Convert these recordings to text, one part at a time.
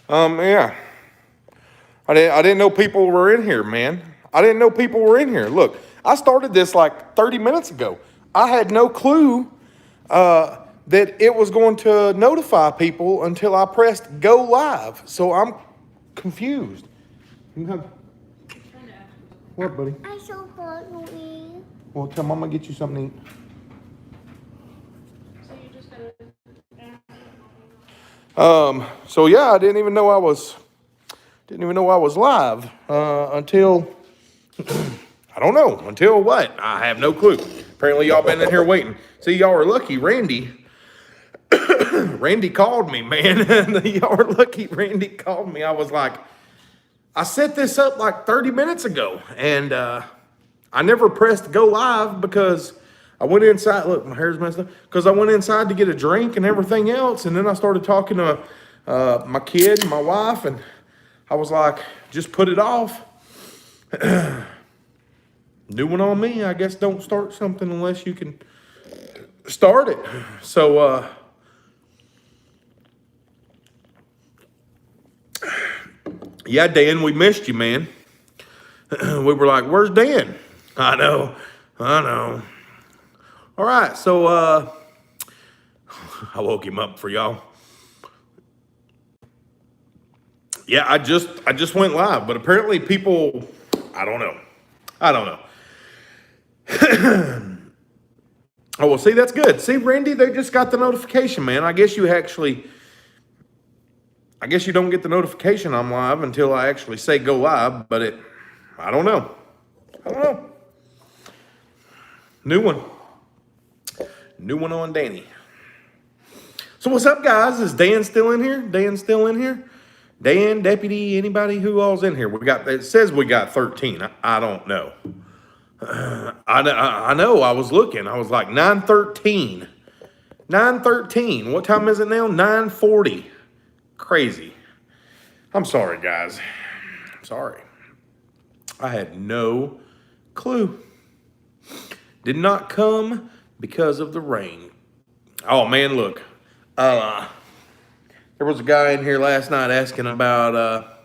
Yeah. I didn't know people were in here, man. I didn't know people were in here. Look, I started this like 30 minutes ago. I had no clue that it was going to notify people until I pressed go live. So I'm confused. What, buddy? I so hungry. Well, tell Mama get you something to eat. So yeah, I didn't even know I was live until I don't know until what? I have no clue. Apparently, y'all been in here waiting. See, y'all are lucky. Randy called me, man. Y'all are lucky. Randy called me. I was like, I set this up like 30 minutes ago, and I never pressed go live because I went inside. Look, my hair's messed up because I went inside to get a drink and everything else, and then I started talking to my kid and my wife, and I was like, just put it off. New one on me. I guess don't start something unless you can start it. So, yeah, Dan, we missed you, man. We were like, where's Dan? I know. All right, so I woke him up for y'all. Yeah, I just went live, but apparently people, I don't know. Oh, well, see, that's good. See, Randy, they just got the notification, man. I guess you don't get the notification I'm live until I actually say go live, but I don't know. New one on Danny. So what's up, guys? Is Dan still in here? Dan, deputy, anybody who all's in here? It says we got 13. I don't know. I know. I was looking. I was like 9:13. 9:13. What time is it now? 9:40. Crazy. I'm sorry, guys. I'm sorry. I had no clue. Did not come because of the rain. Oh man, look. There was a guy in here last night asking about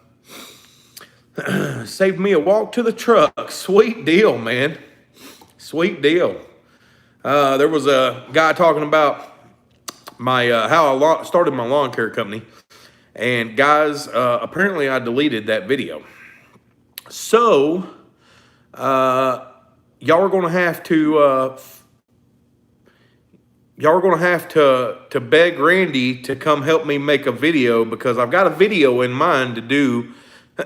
saved me a walk to the truck. Sweet deal, man. Sweet deal. There was a guy talking about my how I started my lawn care company. And guys, apparently I deleted that video. So, y'all are going to have to beg Randy to come help me make a video because I've got a video in mind to do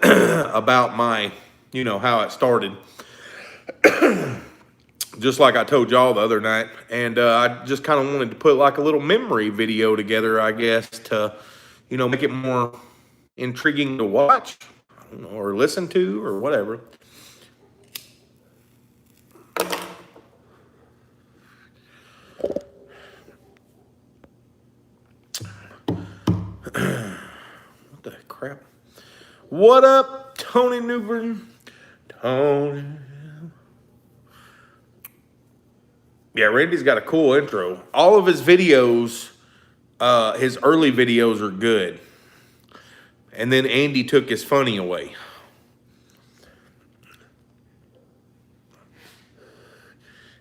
about my, how it started. Just like I told y'all the other night. And I just kind of wanted to put like a little memory video together, I guess, to, make it more intriguing to watch or listen to or whatever. What the crap? What up, Tony Newbern? Tony. Yeah, Randy's got a cool intro. All of his videos, his early videos are good. And then Andy took his funny away.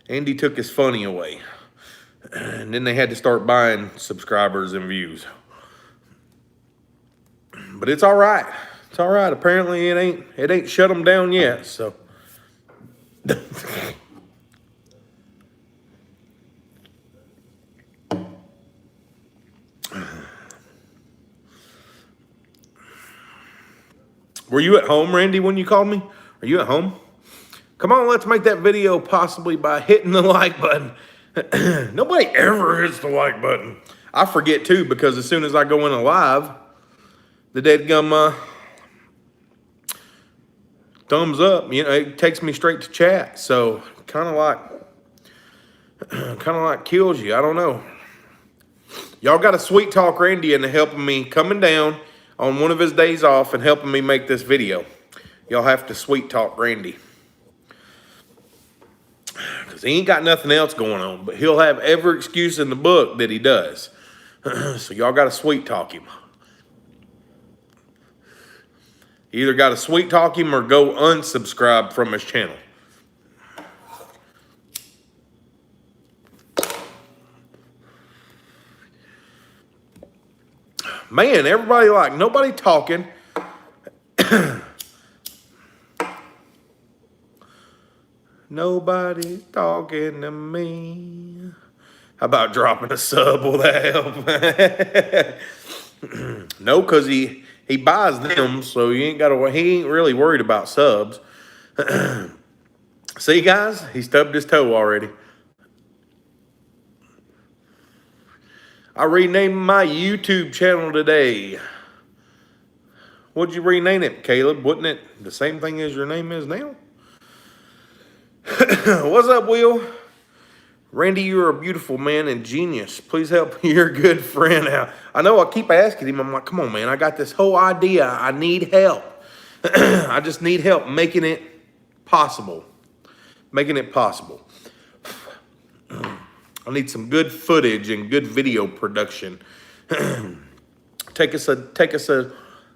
And then they had to start buying subscribers and views. But it's all right. Apparently it ain't shut them down yet, so. Were you at home, Randy, when you called me? Are you at home? Come on, let's make that video possibly by hitting the like button. Nobody ever hits the like button. I forget too, because as soon as I go in a live, the dadgum thumbs up, it takes me straight to chat. So kind of like kills you. I don't know. Y'all got to sweet talk Randy into helping me coming down on one of his days off and helping me make this video. Y'all have to sweet talk Randy. Because he ain't got nothing else going on, but he'll have every excuse in the book that he does. So y'all got to sweet talk him. You either got to sweet talk him or go unsubscribe from his channel. Man, everybody like, nobody talking. Nobody talking to me. How about dropping a sub? Will that help? No, because he buys them, so he ain't really worried about subs. See, guys, he stubbed his toe already. I renamed my YouTube channel today. What'd you rename it, Caleb? Wasn't it the same thing as your name is now? What's up, Will? Randy, you're a beautiful man and genius. Please help your good friend out. I know I keep asking him. I'm like, come on, man. I got this whole idea. I need help. I just need help making it possible. Making it possible. I need some good footage and good video production. Take us a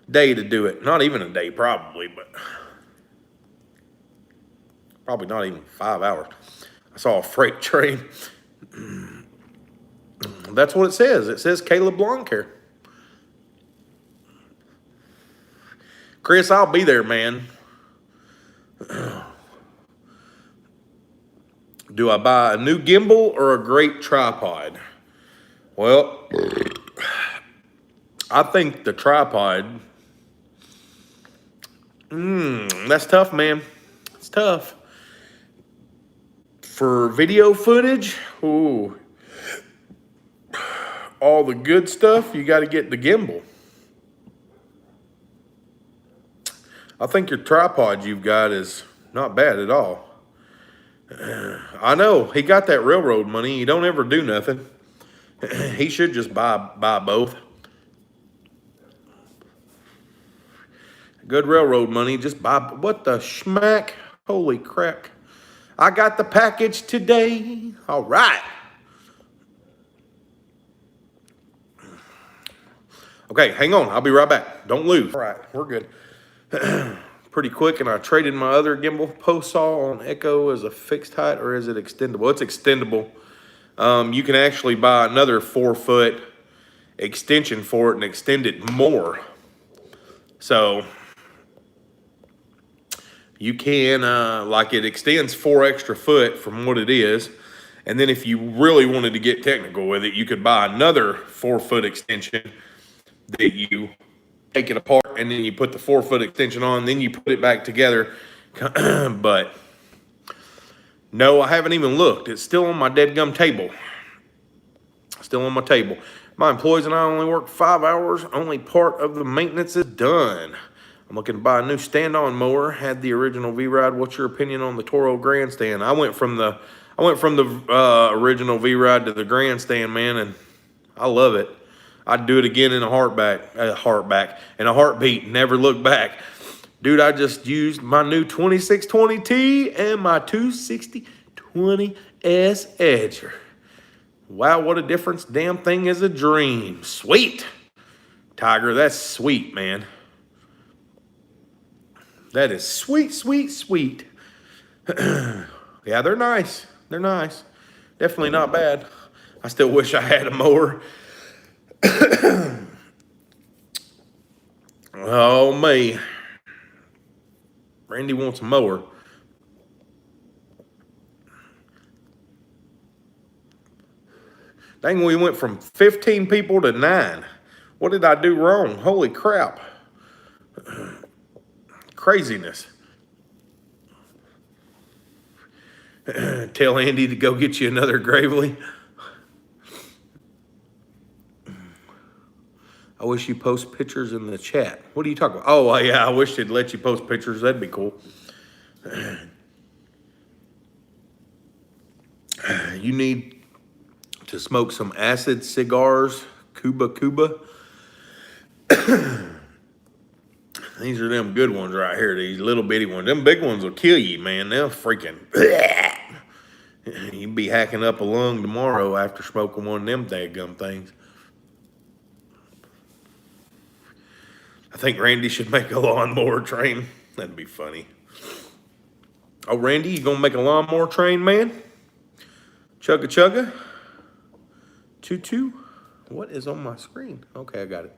day to do it. Not even a day, probably, but probably not even 5 hours. I saw a freight train. That's what it says. It says Caleb Lawn Care. Chris, I'll be there, man. Do I buy a new gimbal or a great tripod? Well, I think the tripod. That's tough, man. It's tough. For video footage, ooh, all the good stuff, you got to get the gimbal. I think your tripod you've got is not bad at all. I know, he got that railroad money. He don't ever do nothing. He should just buy both. Good railroad money, just buy, what the schmack? Holy crap. I got the package today. All right. Okay, hang on. I'll be right back. Don't lose. All right, we're good. Pretty quick, and I traded my other gimbal post saw on Echo as a fixed height, or is it extendable? It's extendable. You can actually buy another 4-foot extension for it and extend it more. So you can, like it extends 4 extra foot from what it is. And then if you really wanted to get technical with it, you could buy another 4-foot extension that you take it apart and then you put the 4-foot extension on, then you put it back together. But no, I haven't even looked. It's still on my deadgum table. Still on my table. My employees and I only work 5 hours. Only part of the maintenance is done. I'm looking to buy a new stand-on mower. Had the original V-Ride. What's your opinion on the Toro Grandstand? I went from the original V-Ride to the Grandstand, man, and I love it. I'd do it again in a heartbeat. Never look back. Dude, I just used my new 2620T and my 26020S Edger. Wow, what a difference. Damn thing is a dream. Sweet. Tiger, that's sweet, man. That is sweet, sweet, sweet. Yeah, they're nice. They're nice. Definitely not bad. I still wish I had a mower. Oh, me. Randy wants a mower. Dang, we went from 15 people to 9. What did I do wrong? Holy crap. Craziness. Tell Andy to go get you another Gravely. I wish you post pictures in the chat. What are you talking about? Oh, yeah, I wish they'd let you post pictures. That'd be cool. You need to smoke some acid cigars, Cuba. These are them good ones right here, these little bitty ones. Them big ones will kill you, man. They'll freaking... You'd be hacking up a lung tomorrow after smoking one of them daggum things. I think Randy should make a lawnmower train. That'd be funny. Oh, Randy, you gonna make a lawnmower train, man? Chugga chugga. Choo-choo. What is on my screen? Okay, I got it.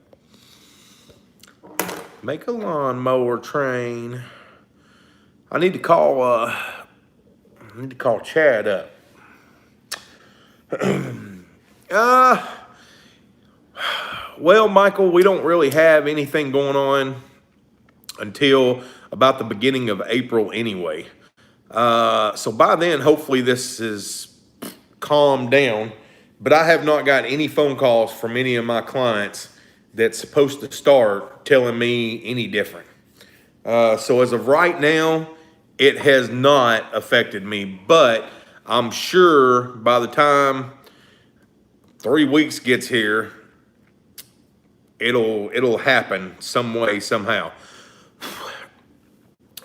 Make a lawnmower train. I need to call Chad up. Well, Michael, we don't really have anything going on until about the beginning of April anyway. So by then, hopefully this is calmed down. But I have not got any phone calls from any of my clients that's supposed to start telling me any different. So as of right now, it has not affected me. But I'm sure by the time 3 weeks gets here, it'll happen some way, somehow.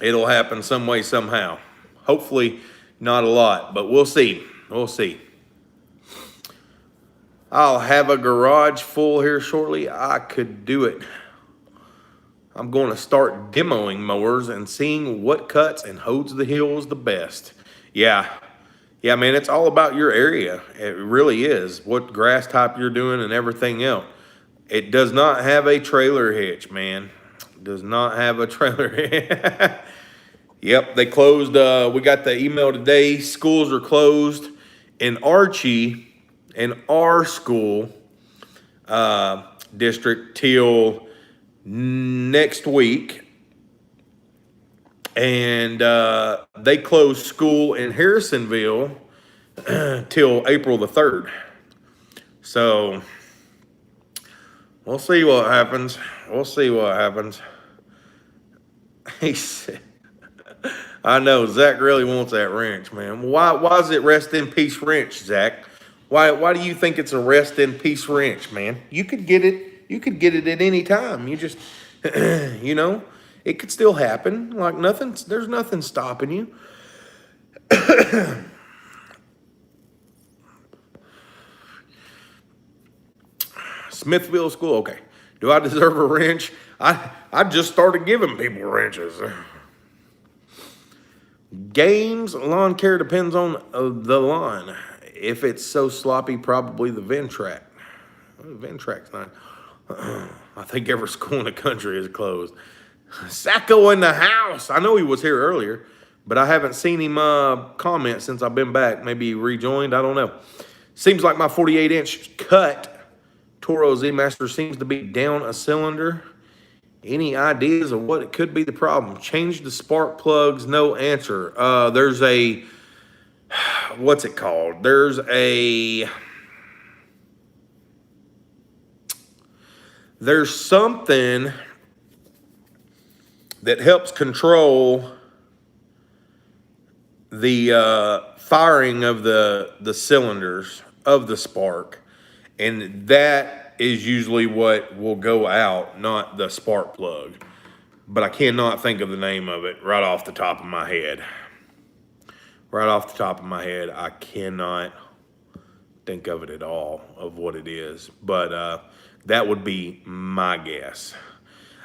It'll happen some way, somehow. Hopefully not a lot, but we'll see. We'll see. I'll have a garage full here shortly. I could do it. I'm going to start demoing mowers and seeing what cuts and holds the hills the best. Yeah, man, it's all about your area. It really is. What grass type you're doing and everything else. It does not have a trailer hitch, man. It does not have a trailer hitch. Yep, they closed. We got the email today. Schools are closed in Archie, in our school district, till next week. And they closed school in Harrisonville till April the 3rd. So we'll see what happens. We'll see what happens. He said, I know, Zach really wants that wrench, man. Why is it rest in peace wrench, Zach? Why do you think it's a rest in peace wrench, man? You could get it at any time. You just, it could still happen. Like there's nothing stopping you. Smithville School, okay. Do I deserve a wrench? I just started giving people wrenches. Games, lawn care depends on the lawn. If it's so sloppy, probably the Ventrac. Ventrac's not. I think every school in the country is closed. Sacco in the house. I know he was here earlier, but I haven't seen him comment since I've been back. Maybe he rejoined. I don't know. Seems like my 48-inch cut Toro Timemaster seems to be down a cylinder. Any ideas of what it could be the problem? Change the spark plugs, no answer. There's a, what's it called? There's something that helps control the firing of the cylinders of the spark. And that is usually what will go out, not the spark plug. But I cannot think of the name of it right off the top of my head. Right off the top of my head, I cannot think of it at all, of what it is. But that would be my guess.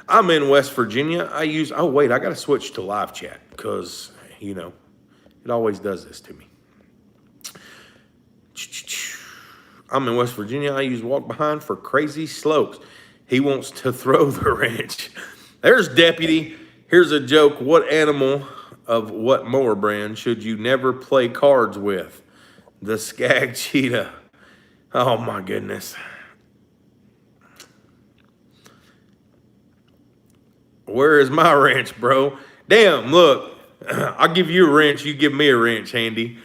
I'm in West Virginia. Oh wait, I got to switch to live chat because, it always does this to me. I'm in West Virginia. I use walk behind for crazy slopes. He wants to throw the wrench. There's Deputy. Here's a joke. What animal of what mower brand should you never play cards with? The Skag Cheetah. Oh my goodness. Where is my wrench, bro? Damn, look. I'll give you a wrench. You give me a wrench, Andy.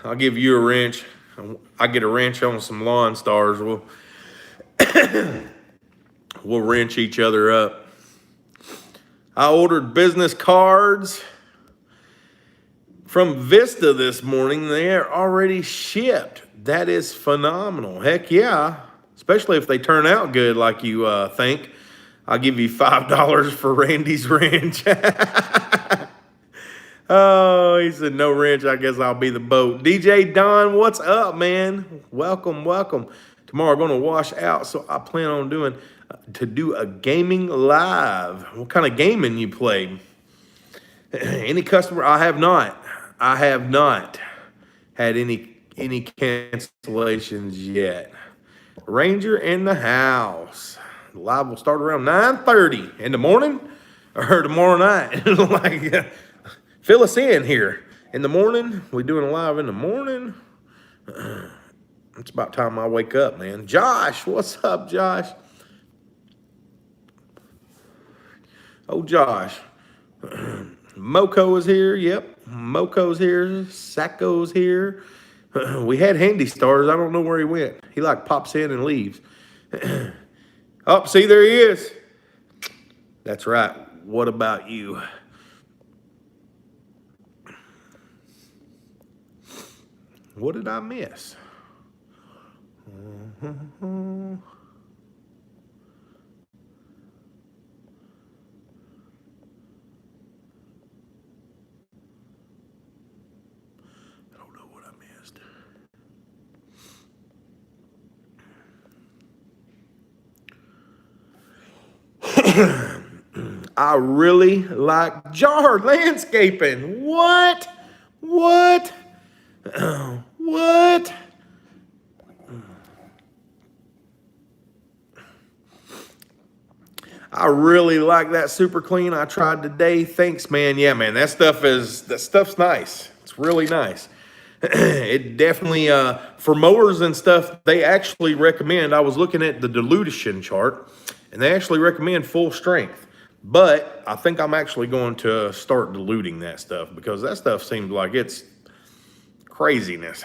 I'll give you a wrench. I get a wrench on some Lawn Stars. We'll wrench each other up. I ordered business cards from Vista this morning. They are already shipped. That is phenomenal. Heck yeah. Especially if they turn out good like you think. I'll give you $5 for Randy's wrench. Oh, he said, no wrench. I guess I'll be the boat. DJ Don, what's up, man? Welcome, welcome. Tomorrow I'm going to wash out, so I plan on doing to do a gaming live. What kind of gaming you play? Any customer? I have not. I have not had any cancellations yet. Ranger in the house. The live will start around 9:30 in the morning or tomorrow night. Like, fill us in here. In the morning, we doing a live in the morning. It's about time I wake up, man. Josh, what's up, Josh? Oh, Josh. Moko is here. Yep, Moko's here. Sacco's here. We had Handy Stars. I don't know where he went. He like pops in and leaves. Oh, see, there he is. That's right. What about you? What did I miss? I don't know what I missed. I really like jar landscaping. What? What? What? I really like that super clean I tried today. Thanks, man. Yeah, man, that stuff's nice. It's really nice. It definitely, for mowers and stuff, they actually recommend, I was looking at the dilution chart, and they actually recommend full strength. But I think I'm actually going to start diluting that stuff because that stuff seems like it's craziness.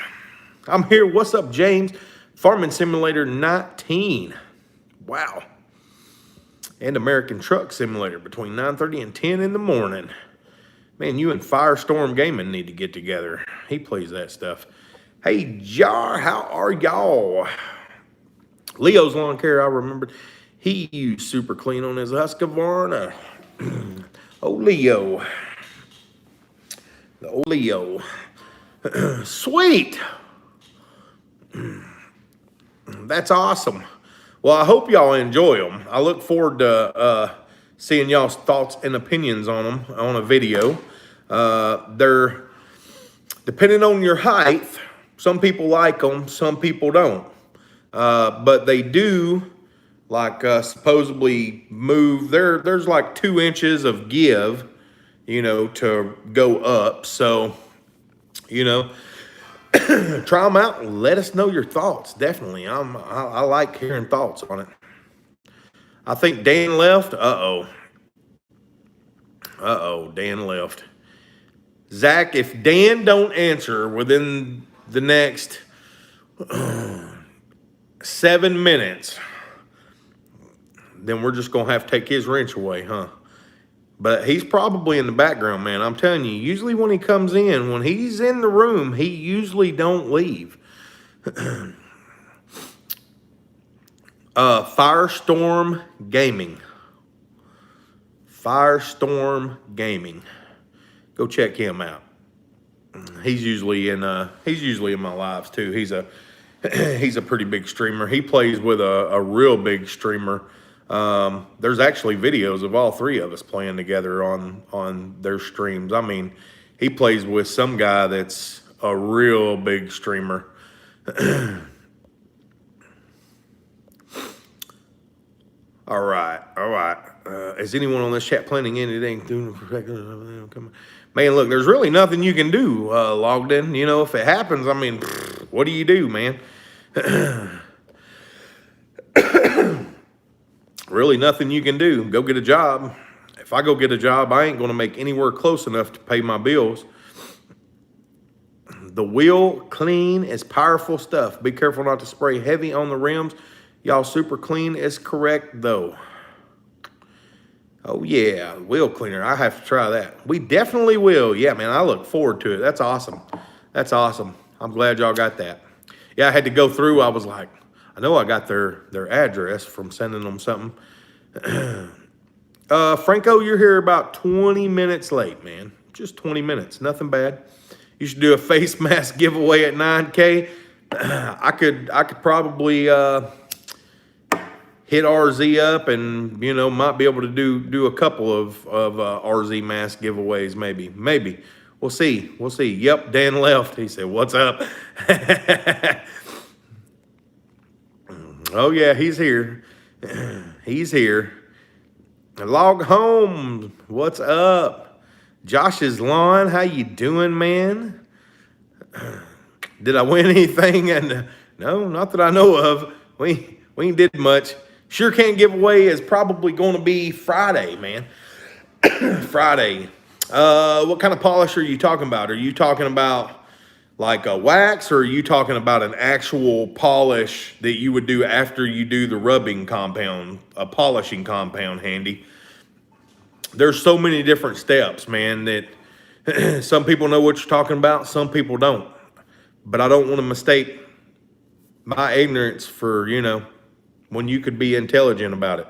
I'm here. What's up, James? Farming Simulator 19. Wow. And American Truck Simulator between 9:30 and 10 in the morning. Man, you and Firestorm Gaming need to get together. He plays that stuff. Hey, Jar, how are y'all? Leo's Lawn Care, I remembered. He used super clean on his Husqvarna. Oh, Leo. The old Leo. Sweet. That's awesome. Well, I hope y'all enjoy them. I look forward to seeing y'all's thoughts and opinions on them on a video. They're, depending on your height, some people like them, some people don't. But they do, like, supposedly move. There's like 2 inches of give, you know, to go up. So, you know, try them out and let us know your thoughts. Definitely. I like hearing thoughts on it. I think Dan left. Uh-oh, Dan left. Zach, if Dan don't answer within the next 7 minutes, then we're just going to have to take his wrench away, huh? But he's probably in the background, man. I'm telling you, usually when he comes in, when he's in the room, he usually don't leave. Firestorm Gaming. Firestorm Gaming. Go check him out. He's usually in my lives too. He's a pretty big streamer. He plays with a real big streamer. There's actually videos of all 3 of us playing together on their streams. I mean, he plays with some guy that's a real big streamer. All right. Is anyone on this chat planning anything? Man, look, there's really nothing you can do logged in. You know, if it happens, I mean, what do you do, man? Really nothing you can do. Go get a job. If I go get a job, I ain't going to make anywhere close enough to pay my bills. The wheel clean is powerful stuff. Be careful not to spray heavy on the rims. Y'all super clean is correct, though. Oh, yeah, wheel cleaner. I have to try that. We definitely will. Yeah, man, I look forward to it. That's awesome. That's awesome. I'm glad y'all got that. Yeah, I had to go through. I was like, I know I got their address from sending them something. Franco, you're here about 20 minutes late, man. Just 20 minutes. Nothing bad. You should do a face mask giveaway at 9K. I could probably hit RZ up and, you know, might be able to do a couple of RZ mask giveaways, maybe. We'll see. Yep, Dan left. He said, "What's up?" Oh yeah, he's here. He's here. Log home. What's up? Josh's lawn. How you doing, man? Did I win anything? And no, not that I know of. We ain't did much. Sure can't give away is probably going to be Friday, man. Friday. What kind of polish are you talking about? Are you talking about like a wax, or are you talking about an actual polish that you would do after you do the rubbing compound, a polishing compound, Handy? There's so many different steps, man, that some people know what you're talking about, some people don't. But I don't want to mistake my ignorance for, you know, when you could be intelligent about it.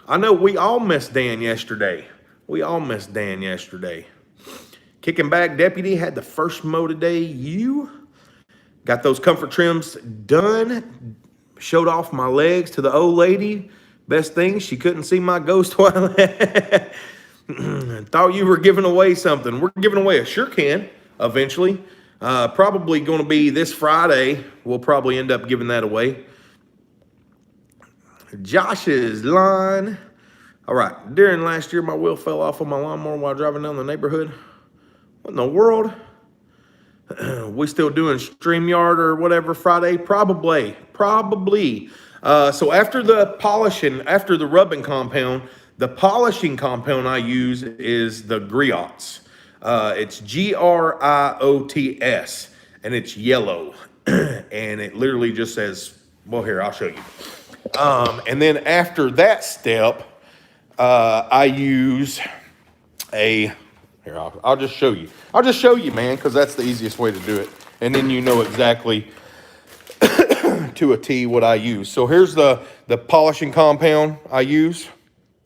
I know we all missed Dan yesterday. Kicking back deputy had the first mow today. You got those comfort trims done. Showed off my legs to the old lady. Best thing, she couldn't see my ghost while thought you were giving away something. We're giving away a sure can eventually. Probably going to be this Friday. We'll probably end up giving that away. Josh's lawn. All right. During last year, my wheel fell off on my lawnmower while driving down the neighborhood. What in the world? We still doing StreamYard or whatever Friday? Probably. So after the polishing, after the rubbing compound, the polishing compound I use is the Griots. It's Griots, and it's yellow. And it literally just says, well, here, I'll show you. And then after that step, I use here, I'll just show you. Man, because that's the easiest way to do it. And then you know exactly to a T what I use. So here's the polishing compound I use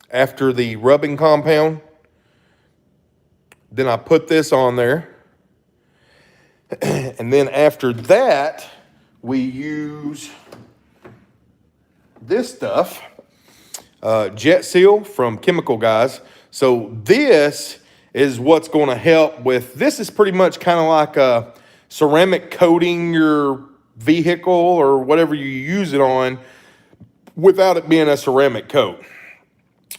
after the rubbing compound. Then I put this on there. And then after that, we use this stuff, Jet Seal from Chemical Guys. So this is what's going to help with, this is pretty much kind of like a ceramic coating your vehicle or whatever you use it on without it being a ceramic coat.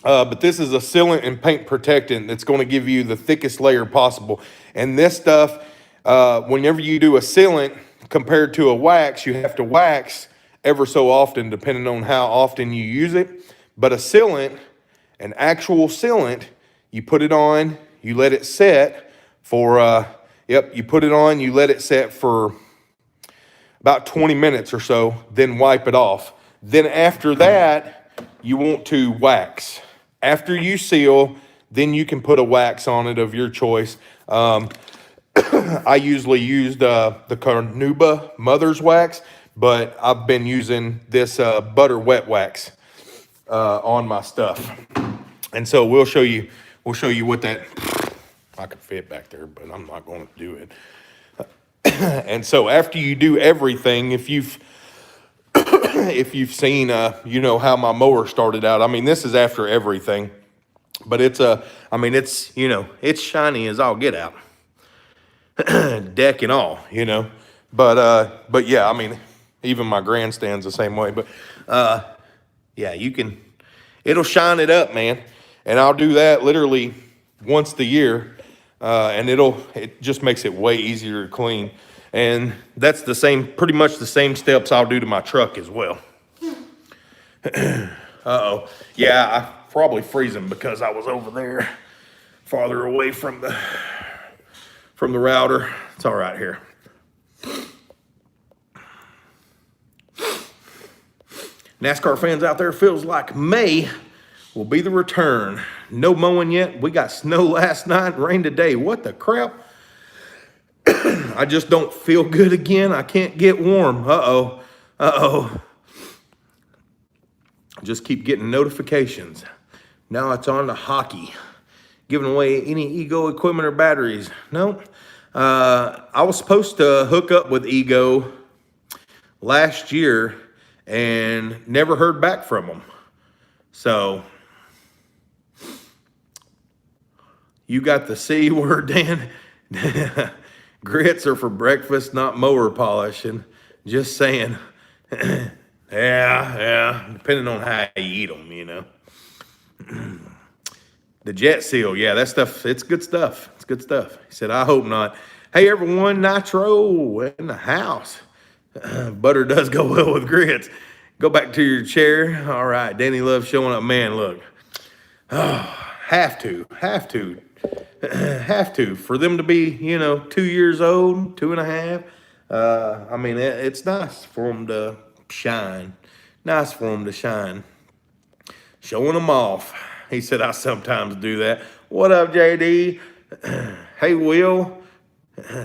But this is a sealant and paint protectant that's going to give you the thickest layer possible. And this stuff, whenever you do a sealant compared to a wax, you have to wax ever so often depending on how often you use it. But a sealant, an actual sealant, you put it on, you let it set for, you put it on, you let it set for about 20 minutes or so, then wipe it off. Then after that, you want to wax. After you seal, then you can put a wax on it of your choice. I usually use the Carnauba Mother's Wax, but I've been using this butter wet wax on my stuff. And so we'll show you what that, I could fit back there, but I'm not going to do it. And so after you do everything, if you've seen, you know how my mower started out. I mean, this is after everything, but it's you know, it's shiny as all get out, deck and all, you know. But yeah, I mean, even my grandstand's the same way. But yeah, it'll shine it up, man. And I'll do that literally once a year, and it just makes it way easier to clean. And that's pretty much the same steps I'll do to my truck as well. Uh-oh. Yeah, I probably freezing because I was over there farther away from the router. It's all right here. NASCAR fans out there, feels like May will be the return. No mowing yet. We got snow last night, rain today. What the crap? I just don't feel good again. I can't get warm. Uh-oh. Just keep getting notifications. Now it's on to hockey. Giving away any Ego equipment or batteries. Nope. I was supposed to hook up with Ego last year and never heard back from them. So you got the C word, Dan. Grits are for breakfast, not mower polishing. Just saying. Yeah, depending on how you eat them, you know. The Jet Seal, yeah, that stuff, it's good stuff. It's good stuff. He said, I hope not. Hey, everyone, Nitro in the house. Butter does go well with grits. Go back to your chair. All right, Danny loves showing up. Man, look. Oh, have to. For them to be, 2 years old, 2.5. I mean, it's nice for them to shine. Nice for them to shine. Showing them off. He said, I sometimes do that. What up, JD? Hey, Will.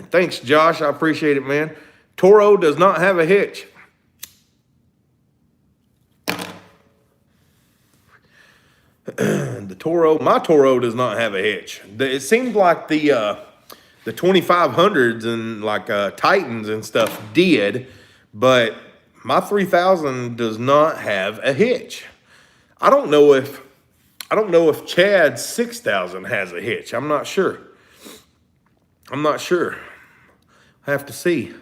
Thanks, Josh. I appreciate it, man. Toro does not have a hitch. My Toro does not have a hitch. It seems like the 2500s and like Titans and stuff did, but my 3000 does not have a hitch. I don't know if Chad's 6000 has a hitch. I'm not sure. I have to see.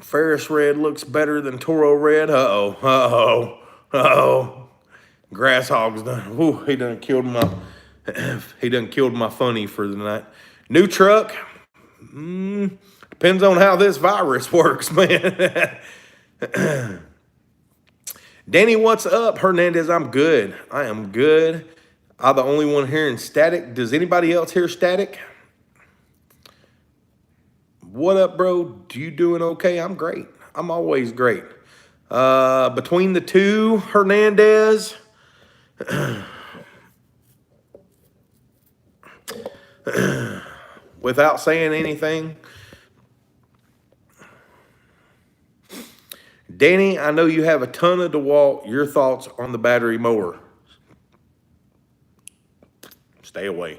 Ferris red looks better than Toro red. Uh-oh. Grass hog's done. Whew, he done killed my funny for the night. New truck. Depends on how this virus works, man. Danny, what's up? Hernandez, I'm good. I am good. I'm the only one hearing static. Does anybody else hear static? What up, bro? You doing okay? I'm great. I'm always great. Between the two, Hernandez, without saying anything, Danny, I know you have a ton of DeWalt. Your thoughts on the battery mower? Stay away.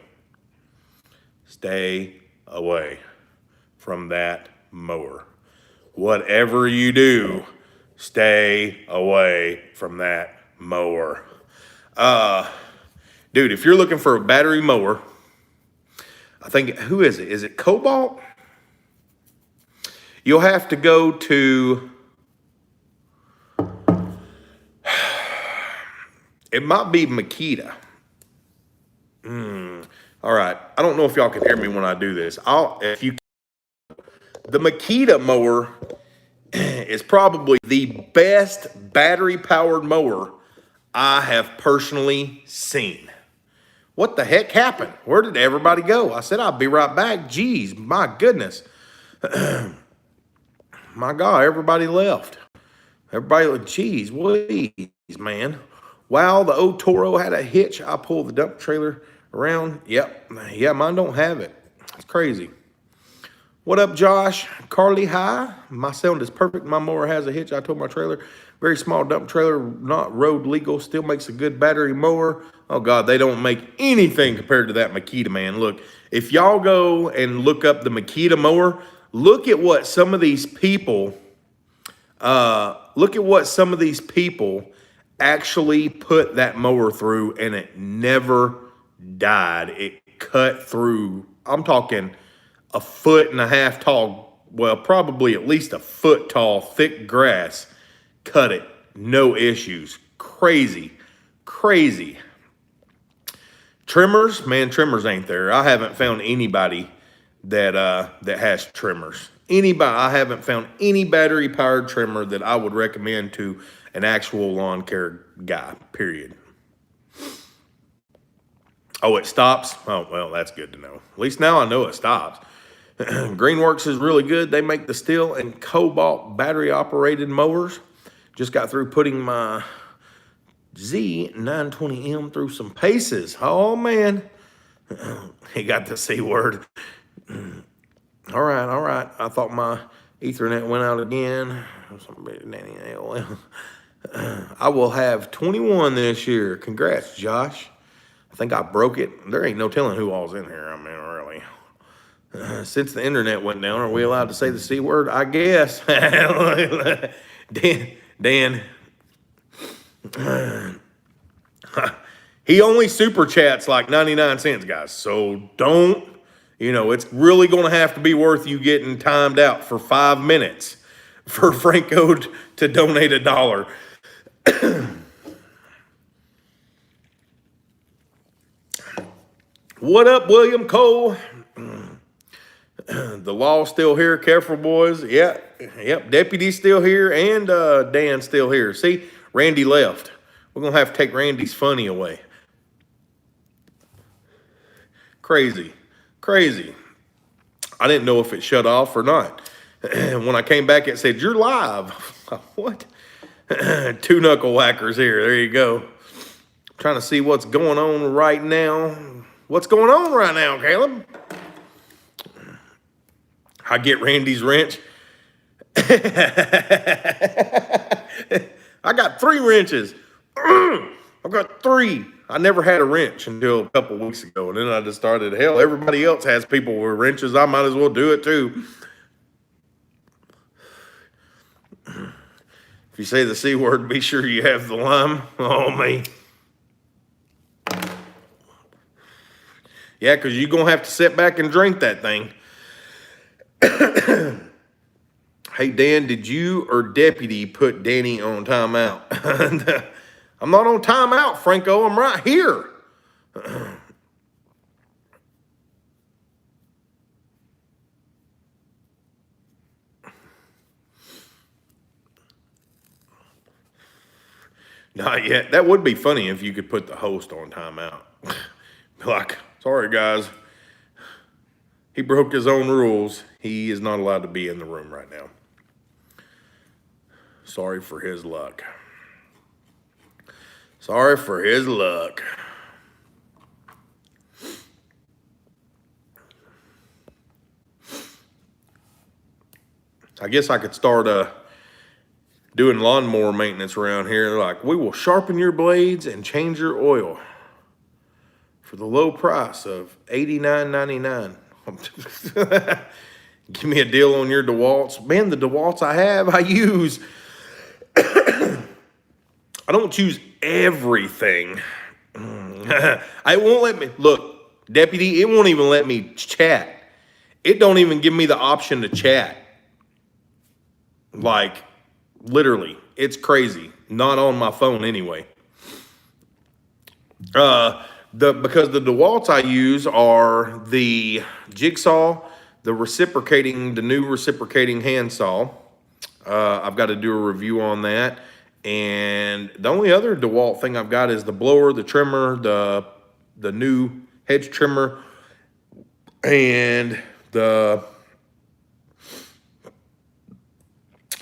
Stay away from that mower. Whatever you do, stay away from that mower. Dude, if you're looking for a battery mower, I think, who is it? Is it Cobalt? You'll have to go to, it might be Makita. All right. I don't know if y'all can hear me when I do this. The Makita mower is probably the best battery-powered mower I have personally seen. What the heck happened? Where did everybody go? I said I'd be right back. Jeez, my goodness. My God, everybody left. Everybody, geez, Louise, man. Wow, the old Toro had a hitch. I pulled the dump trailer around. Yep, yeah, mine don't have it. It's crazy. What up, Josh? Carly, hi. My sound is perfect. My mower has a hitch. I told my trailer, very small dump trailer, not road legal, still makes a good battery mower. Oh, God, they don't make anything compared to that Makita, man. Look, if y'all go and look up the Makita mower, look at what some of these people, actually put that mower through, and it never died. It cut through, I'm talking 1.5 foot tall, well, probably at least a foot tall, thick grass. Cut it, no issues. Crazy. Trimmers, man, trimmers ain't there. I haven't found anybody that has trimmers. I haven't found any battery powered trimmer that I would recommend to an actual lawn care guy, period. Oh, it stops? Oh, well, that's good to know. At least now I know it stops. Greenworks is really good. They make the steel and cobalt battery operated mowers. Just got through putting my Z920M through some paces. Oh, man. He got the C word. All right. I thought my Ethernet went out again. I will have 21 this year. Congrats, Josh. think I broke it. There ain't no telling who all's in here. I mean, really. Since the internet went down, are we allowed to say the C word? I guess. Dan, he only super chats like 99 cents, guys. So don't, it's really going to have to be worth you getting timed out for 5 minutes for Franco to donate $1. What up, William Cole? The law's still here. Careful, boys. Yep. Deputy's still here, and Dan's still here. See, Randy left. We're going to have to take Randy's funny away. Crazy. I didn't know if it shut off or not. When I came back, it said, you're live. What? Two knuckle whackers here. There you go. Trying to see what's going on right now. What's going on right now, Caleb? I get Randy's wrench. I got 3 wrenches. I got 3. I never had a wrench until a couple weeks ago. And then I just started, hell, everybody else has people with wrenches. I might as well do it too. If you say the C word, be sure you have the lime. Oh, me. Yeah, because you're going to have to sit back and drink that thing. Hey, Dan, did you or Deputy put Danny on timeout? I'm not on timeout, Franco. I'm right here. Not yet. That would be funny if you could put the host on timeout. Like, sorry, guys. He broke his own rules. He is not allowed to be in the room right now. Sorry for his luck. Sorry for his luck. I guess I could start doing lawnmower maintenance around here. Like, we will sharpen your blades and change your oil for the low price of $89.99. Give me a deal on your DeWalt's. Man, the DeWalt's I use. I don't choose everything. I won't let me, look, Deputy, it won't even let me chat. It don't even give me the option to chat. Like, literally, it's crazy. Not on my phone anyway. Because the DeWalt's I use are the Jigsaw, the new reciprocating handsaw. I've got to do a review on that. And the only other DeWalt thing I've got is the blower, the trimmer, the new hedge trimmer, and the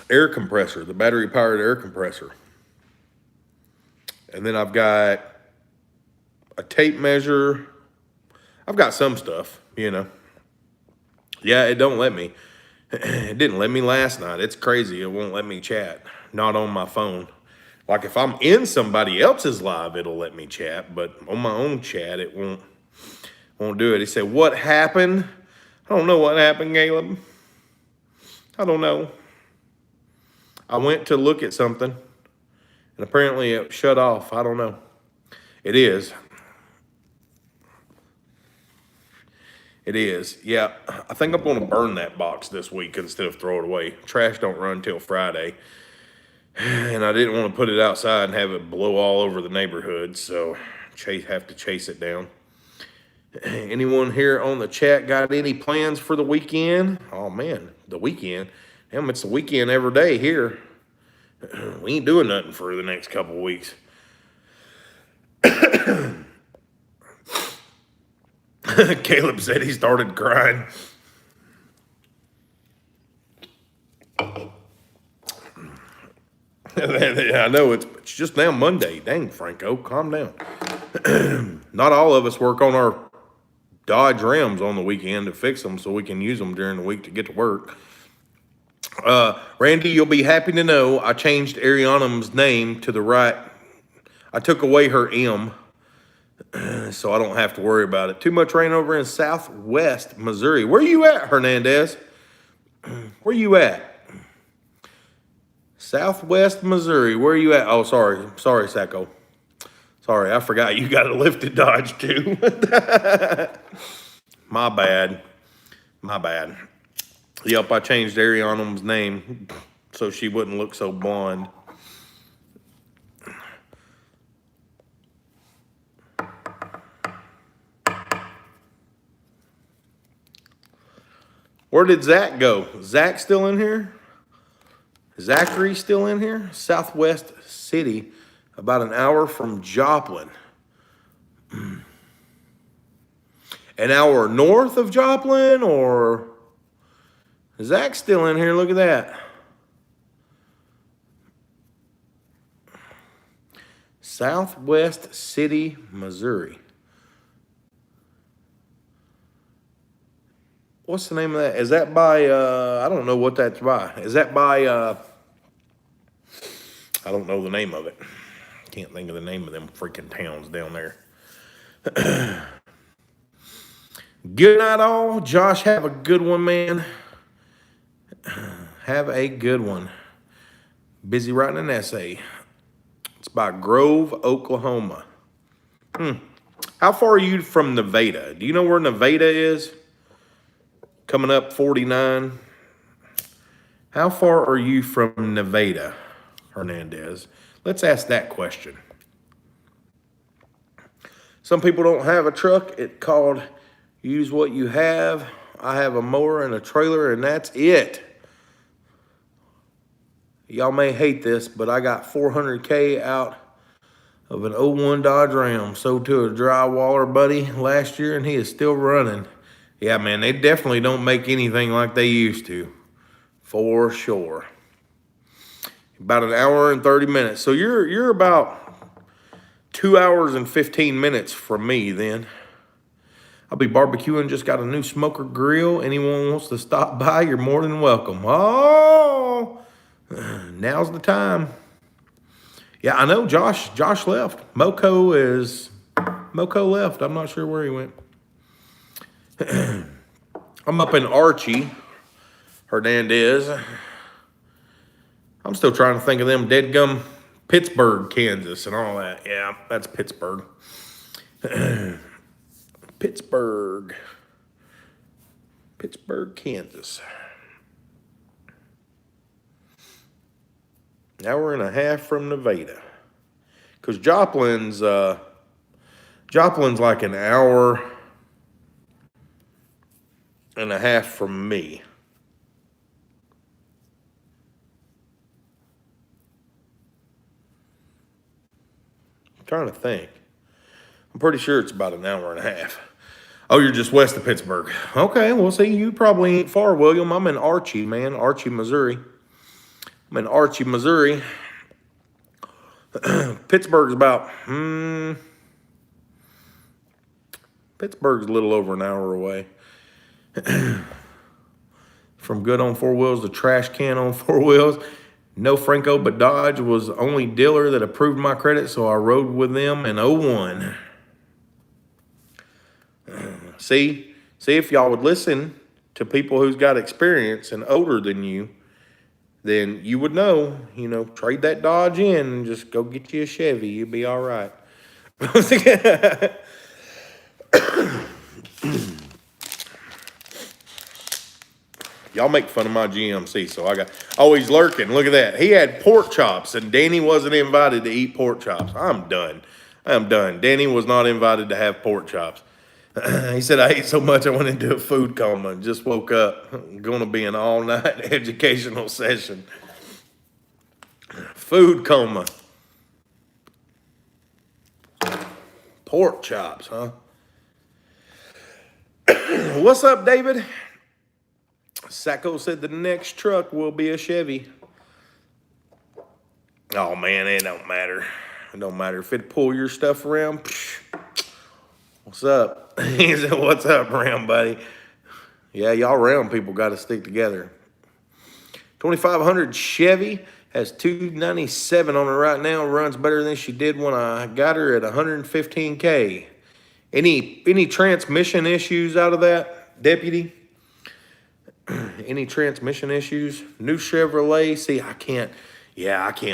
air compressor, the battery-powered air compressor. And then I've got a tape measure. I've got some stuff, Yeah, it don't let me. It didn't let me last night. It's crazy. It won't let me chat. Not on my phone. Like if I'm in somebody else's live, it'll let me chat. But on my own chat, it won't do it. He said, what happened? I don't know what happened, Caleb. I don't know. I went to look at something, and apparently it shut off. I don't know. It is. It is. Yeah, I think I'm going to burn that box this week instead of throw it away. Trash don't run till Friday. And I didn't want to put it outside and have it blow all over the neighborhood, so have to chase it down. Anyone here on the chat got any plans for the weekend? Oh, man, the weekend. Damn, it's the weekend every day here. We ain't doing nothing for the next couple of weeks. Caleb said he started crying. I know it's just now Monday. Dang, Franco, calm down. Not all of us work on our Dodge Rams on the weekend to fix them so we can use them during the week to get to work. Randy, you'll be happy to know I changed Arianum's name to the right. I took away her M so I don't have to worry about it. Too much rain over in southwest Missouri. Where you at, Hernandez? Where you at? Southwest Missouri. Where you at? Oh, sorry, Sacco. Sorry, I forgot you got a lifted Dodge too. My bad. Yep, I changed Ariana's name so she wouldn't look so blonde. Where did Zach go? Zach still in here? Zachary still in here? Southwest City, about an hour from Joplin. An hour north of Joplin, or Zach's still in here? Look at that. Southwest City, Missouri. What's the name of that? Is that by, I don't know what that's by. Is that by, I don't know the name of it. Can't think of the name of them freaking towns down there. Good night, all. Josh, have a good one, man. Have a good one. Busy writing an essay. It's by Grove, Oklahoma. How far are you from Nevada? Do you know where Nevada is? Coming up 49. How far are you from Nevada, Hernandez? Let's ask that question. Some people don't have a truck. It's called use what you have. I have a mower and a trailer, and that's it. Y'all may hate this, but I got 400K out of an '01 Dodge Ram. Sold to a drywaller buddy last year, and he is still running. Yeah, man, they definitely don't make anything like they used to, for sure. About an hour and 30 minutes. So you're about 2 hours and 15 minutes from me then. I'll be barbecuing, just got a new smoker grill. Anyone wants to stop by, you're more than welcome. Oh, now's the time. Yeah, I know Josh left. Moco left. I'm not sure where he went. I'm up in Archie, Hernandez. I'm still trying to think of them deadgum Pittsburgh, Kansas, and all that. Yeah, that's Pittsburgh. Pittsburgh, Kansas. An hour and a half from Nevada. Because Joplin's like an hour and a half from me. I'm trying to think. I'm pretty sure it's about an hour and a half. Oh, you're just west of Pittsburgh. Okay, well, see, you probably ain't far, William. I'm in Archie, man. Archie, Missouri. Pittsburgh's about, Pittsburgh's a little over an hour away. From good on four wheels to trash can on four wheels. No Franco, but Dodge was the only dealer that approved my credit, so I rode with them in '01. See, if y'all would listen to people who's got experience and older than you, then you would know, trade that Dodge in and just go get you a Chevy. You'll be all right. Y'all make fun of my GMC, so I got always lurking. Look at that. He had pork chops, and Danny wasn't invited to eat pork chops. I'm done. Danny was not invited to have pork chops. He said, I ate so much I went into a food coma and just woke up. Going to be an all-night educational session. Food coma. Pork chops, huh? What's up, David? Sacco said the next truck will be a Chevy. Oh, man, it don't matter. It don't matter if it pull your stuff around. Psh, what's up? He said, what's up, round buddy? Yeah, y'all round people got to stick together. 2500 Chevy Has 297 on it right now. Runs better than she did when I got her at 115K. Any transmission issues out of that, Deputy? Any transmission issues? New Chevrolet. See, I can't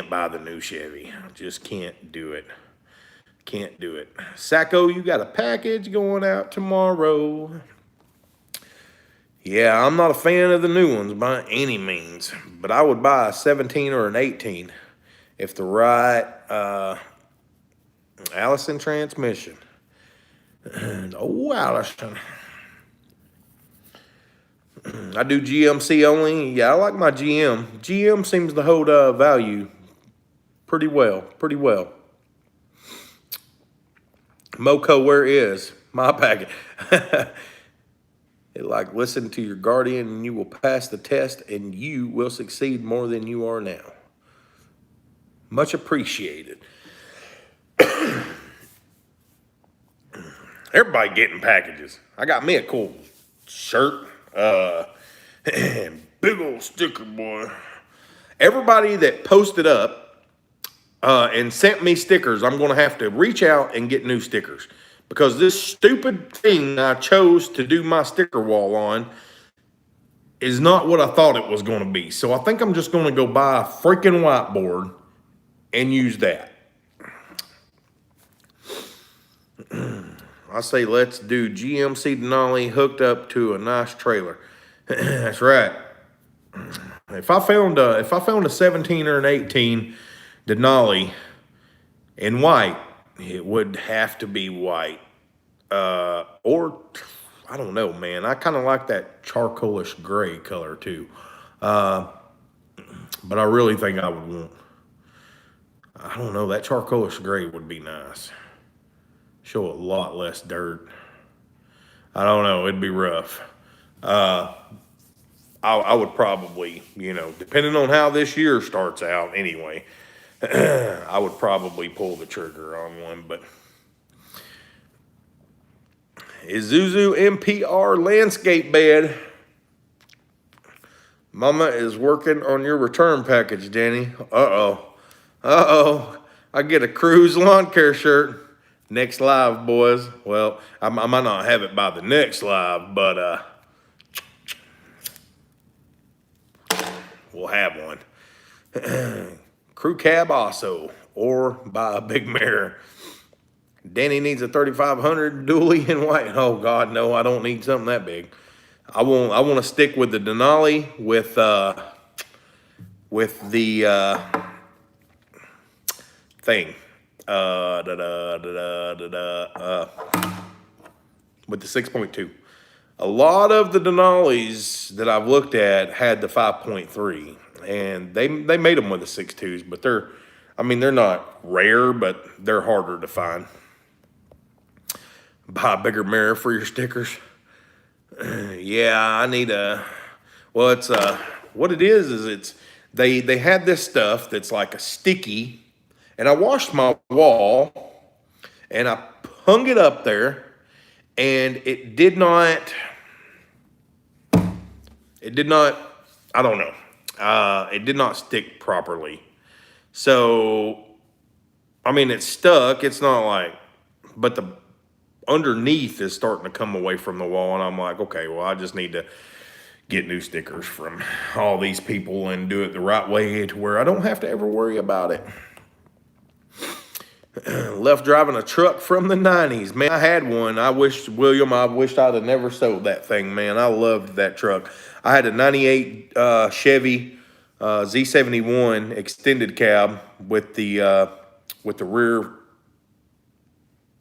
buy the new Chevy. I just can't do it. Can't do it. Sacco, you got a package going out tomorrow. Yeah, I'm not a fan of the new ones by any means, but I would buy a 17 or an 18 if the right Allison transmission. Oh, Allison. I do GMC only. Yeah, I like my GM. GM seems to hold value pretty well. Moco, where is my packet? It like, listen to your guardian and you will pass the test and you will succeed more than you are now. Much appreciated. Everybody getting packages. I got me a cool shirt. Big old sticker, boy. Everybody that posted up and sent me stickers, I'm going to have to reach out and get new stickers. Because this stupid thing I chose to do my sticker wall on is not what I thought it was going to be. So I think I'm just going to go buy a freaking whiteboard and use that. I say let's do GMC Denali hooked up to a nice trailer. That's right. If I found a 17 or an 18 Denali in white, it would have to be white. Or, I don't know, man. I kind of like that charcoalish gray color, too. But I really think I would want, I don't know, that charcoalish gray would be nice. Show a lot less dirt. I don't know. It'd be rough. I would probably, depending on how this year starts out anyway, I would probably pull the trigger on one, but Isuzu MPR landscape bed. Mama is working on your return package, Danny. I get a Cruise lawn care shirt. Next live, boys. Well, I might not have it by the next live, but we'll have one. Crew cab also, or buy a big mirror. Danny needs a 3500 dually in white. Oh God, no, I don't need something that big. I want to stick with the Denali with the thing. With the 6.2. A lot of the Denalis that I've looked at had the 5.3, and they made them with the 6.2s, but they're not rare, but they're harder to find. Buy a bigger mirror for your stickers. Yeah, I need it's what it is it's they had this stuff that's like a sticky, and I washed my wall and I hung it up there, and it did not, I don't know. It did not stick properly. So, it's stuck. It's not like, but the underneath is starting to come away from the wall, and I'm like, okay, well, I just need to get new stickers from all these people and do it the right way to where I don't have to ever worry about it. Left driving a truck from the 90s. Man, I had one. I wished I'd have never sold that thing, man. I loved that truck. I had a 98 Chevy Z71 extended cab with the rear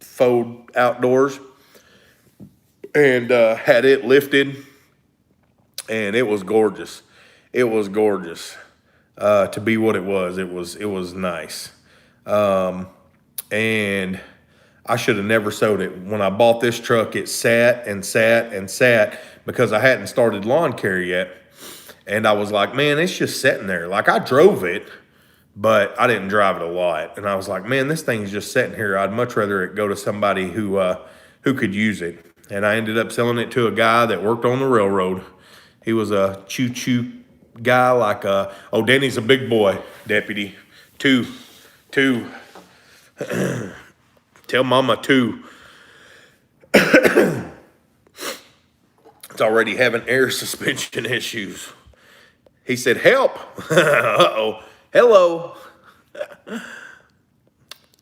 fold outdoors, and had it lifted, and it was gorgeous. It was gorgeous to be what it was. It was nice. And I should have never sold it. When I bought this truck, it sat and sat and sat because I hadn't started lawn care yet. And I was like, man, it's just sitting there. Like, I drove it, but I didn't drive it a lot. And I was like, man, this thing's just sitting here. I'd much rather it go to somebody who could use it. And I ended up selling it to a guy that worked on the railroad. He was a choo-choo guy like, oh, Danny's a big boy, deputy. Two. Tell mama two. It's already having air suspension issues. He said, help. Uh-oh. Hello.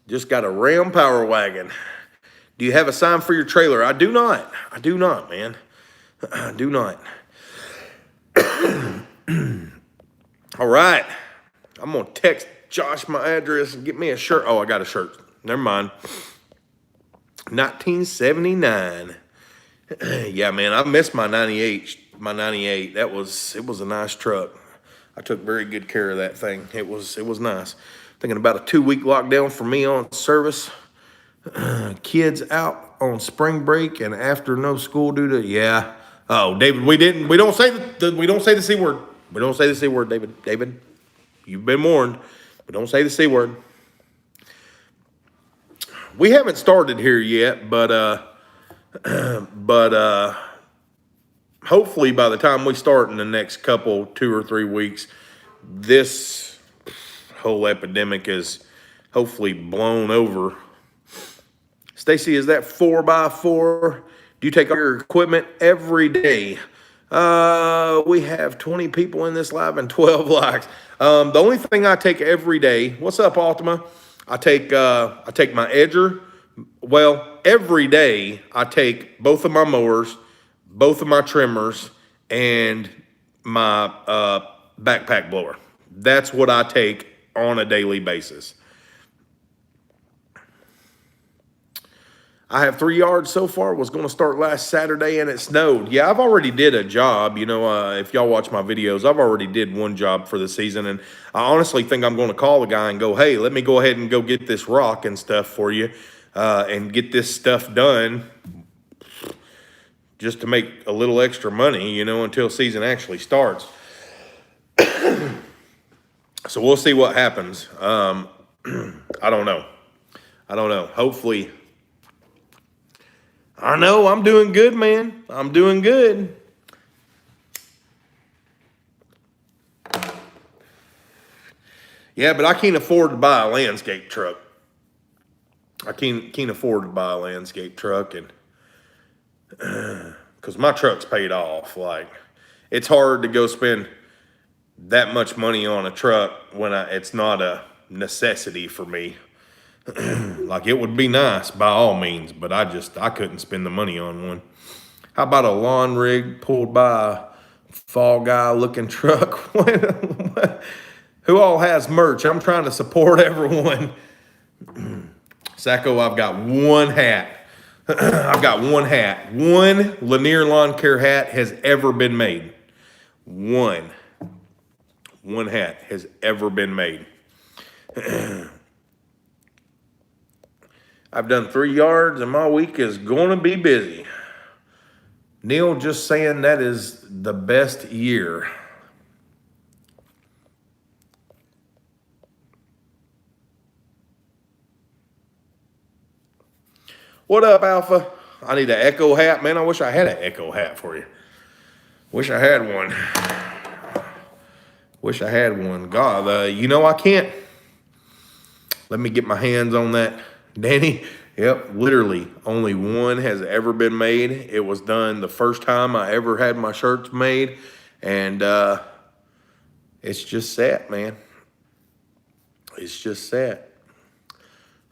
Just got a Ram Power Wagon. Do you have a sign for your trailer? I do not. I do not, man. I do not. All right. I'm going to text Josh my address and get me a shirt. Oh, I got a shirt. Never mind. 1979. Yeah, man, I missed my 98. My 98. It was a nice truck. I took very good care of that thing. It was nice. Thinking about a 2-week lockdown for me on service. Kids out on spring break and after no school due to, yeah. Oh, David, we don't say the C word. We don't say the C word, David. David, you've been warned. We don't say the C word. We haven't started here yet, but hopefully by the time we start in the next 2 or 3 weeks, this whole epidemic is hopefully blown over. Stacy, is that 4x4? Do you take all your equipment every day? We have 20 people in this live and 12 likes. The only thing I take every day, what's up, Ultima? I take my edger. Well, every day I take both of my mowers, both of my trimmers, and my backpack blower. That's what I take on a daily basis. I have 3 yards so far. Was going to start last Saturday and it snowed. Yeah, I've already did a job. You know, if y'all watch my videos, I've already did one job for the season. And I honestly think I'm going to call the guy and go, hey, let me go ahead and go get this rock and stuff for you and get this stuff done just to make a little extra money, you know, until season actually starts. So we'll see what happens. I don't know. Hopefully. I know, I'm doing good, man. I'm doing good. Yeah, but I can't afford to buy a landscape truck. I can't afford to buy a landscape truck, and because my truck's paid off. Like, it's hard to go spend that much money on a truck when it's not a necessity for me. Like, it would be nice by all means, but I couldn't spend the money on one. How about a lawn rig pulled by a fall guy looking truck? Who all has merch? I'm trying to support everyone. Sacco, I've got one hat. I've got one hat. One Lanier lawn care hat has ever been made. One hat has ever been made. I've done 3 yards and my week is going to be busy. Neil just saying that is the best year. What up, Alpha? I need an Echo hat. Man, I wish I had an Echo hat for you. Wish I had one. Wish I had one. God, you know I can't. Let me get my hands on that. Danny, yep, literally only one has ever been made. It was done the first time I ever had my shirts made. And it's just set, man. It's just set.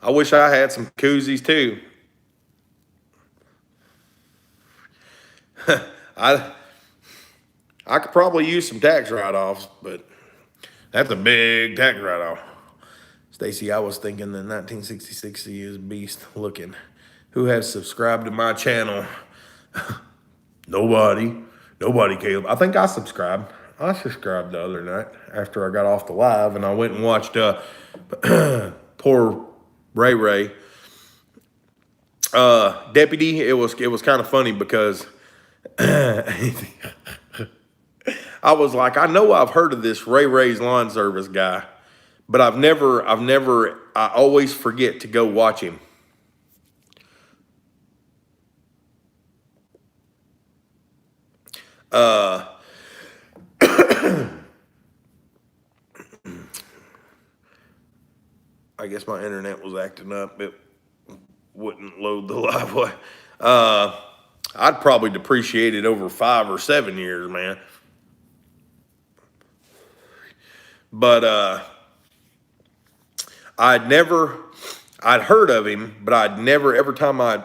I wish I had some koozies too. I could probably use some tax write-offs, but that's a big tax write-off. Stacy, I was thinking the 1966 is beast looking. Who has subscribed to my channel? Nobody, Caleb. I think I subscribed. I subscribed the other night after I got off the live, and I went and watched poor Ray. Deputy, it was kind of funny because I was like, I know I've heard of this Ray's lawn service guy, but I always forget to go watch him. I guess my internet was acting up. It wouldn't load the live way. I'd probably depreciate it over 5 or 7 years, man. But I'd heard of him, but I'd never, every time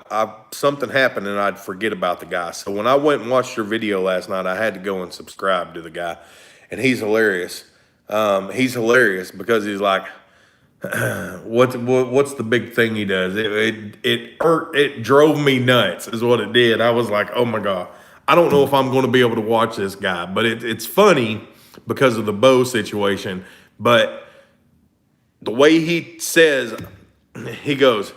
something happened and I'd forget about the guy. So when I went and watched your video last night, I had to go and subscribe to the guy, and he's hilarious. He's hilarious because he's like, what's the big thing he does? It drove me nuts is what it did. I was like, oh my God, I don't know if I'm going to be able to watch this guy, but it's funny because of the bow situation. But the way he says, he goes,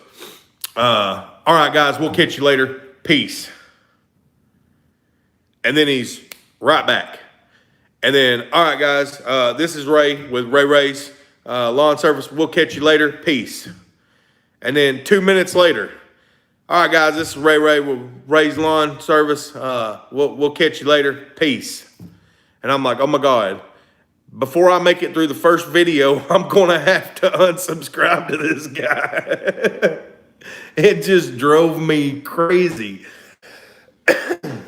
all right, guys, we'll catch you later. Peace. And then he's right back. And then, all right, guys, this is Ray with Ray's Lawn Service. We'll catch you later. Peace. And then 2 minutes later, all right, guys, this is Ray with Ray's Lawn Service. We'll catch you later. Peace. And I'm like, oh my God. Before I make it through the first video, I'm going to have to unsubscribe to this guy. It just drove me crazy. I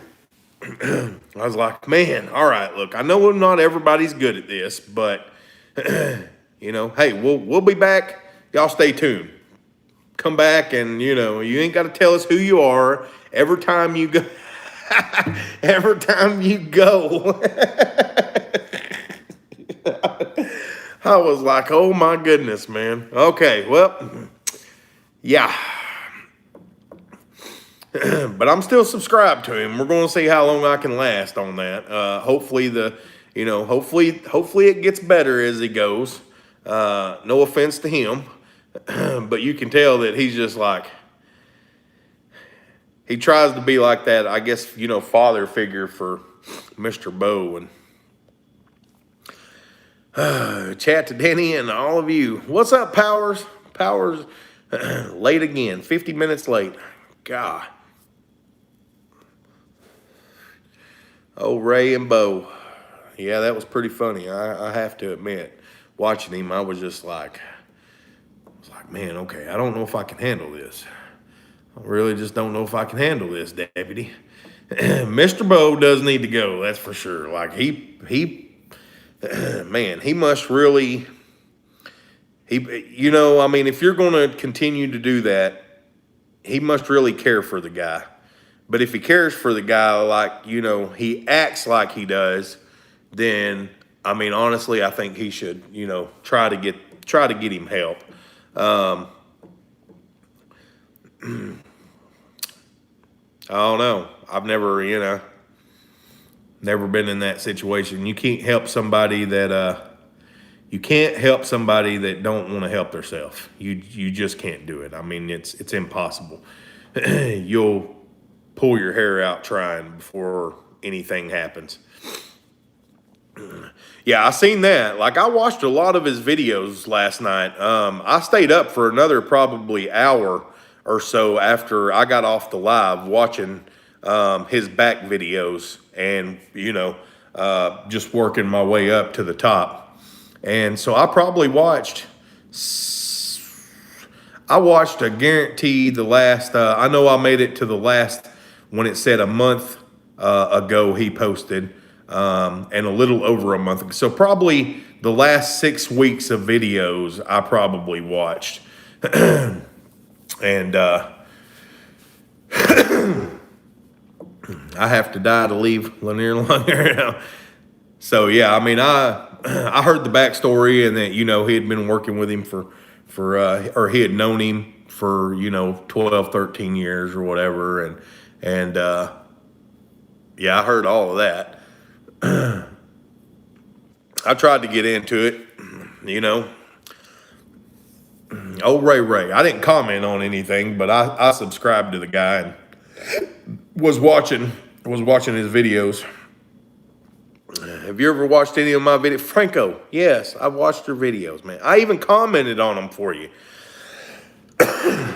was like, man, all right, look, I know not everybody's good at this, but, you know, hey, we'll be back. Y'all stay tuned. Come back and, you know, you ain't got to tell us who you are every time you go. Every time you go. I was like, oh my goodness, man. Okay, well, yeah. But I'm still subscribed to him. We're going to see how long I can last on that. Hopefully hopefully it gets better as he goes. No offense to him, but you can tell that he's just like, he tries to be like that, I guess, you know, father figure for Mr. Bow. And chat to Denny and all of you. What's up, Powers? Powers, late again, 50 minutes late. God. Oh, Ray and Bo. Yeah, that was pretty funny. I have to admit, watching him, I was like, man, okay, I don't know if I can handle this. I really just don't know if I can handle this, deputy. Mr. Bo does need to go, that's for sure. Like, man, he must really, you know, I mean, if you're going to continue to do that, he must really care for the guy. But if he cares for the guy, like, you know, he acts like he does, then, I mean, honestly, I think he should, you know, try to get him help. I don't know. I've never, you know, never been in that situation. You can't help somebody that don't want to help themselves. You just can't do it. I mean, it's impossible. You'll pull your hair out trying before anything happens. Yeah, I seen that. Like, I watched a lot of his videos last night. I stayed up for another probably hour or so after I got off the live watching his back videos and, you know, just working my way up to the top. And so I probably watched, I guarantee the last, I know I made it to the last when it said a month ago he posted, and a little over a month ago. So probably the last 6 weeks of videos I probably watched. And I have to die to leave Lanier now. So yeah, I mean, I heard the backstory and that, you know, he had been working with him or he had known him for, you know, 12, 13 years or whatever. And yeah, I heard all of that. I tried to get into it, you know. Oh, Ray. I didn't comment on anything, but I subscribed to the guy and was watching his videos. Have you ever watched any of my videos? Franco, yes, I've watched your videos, man. I even commented on them for you.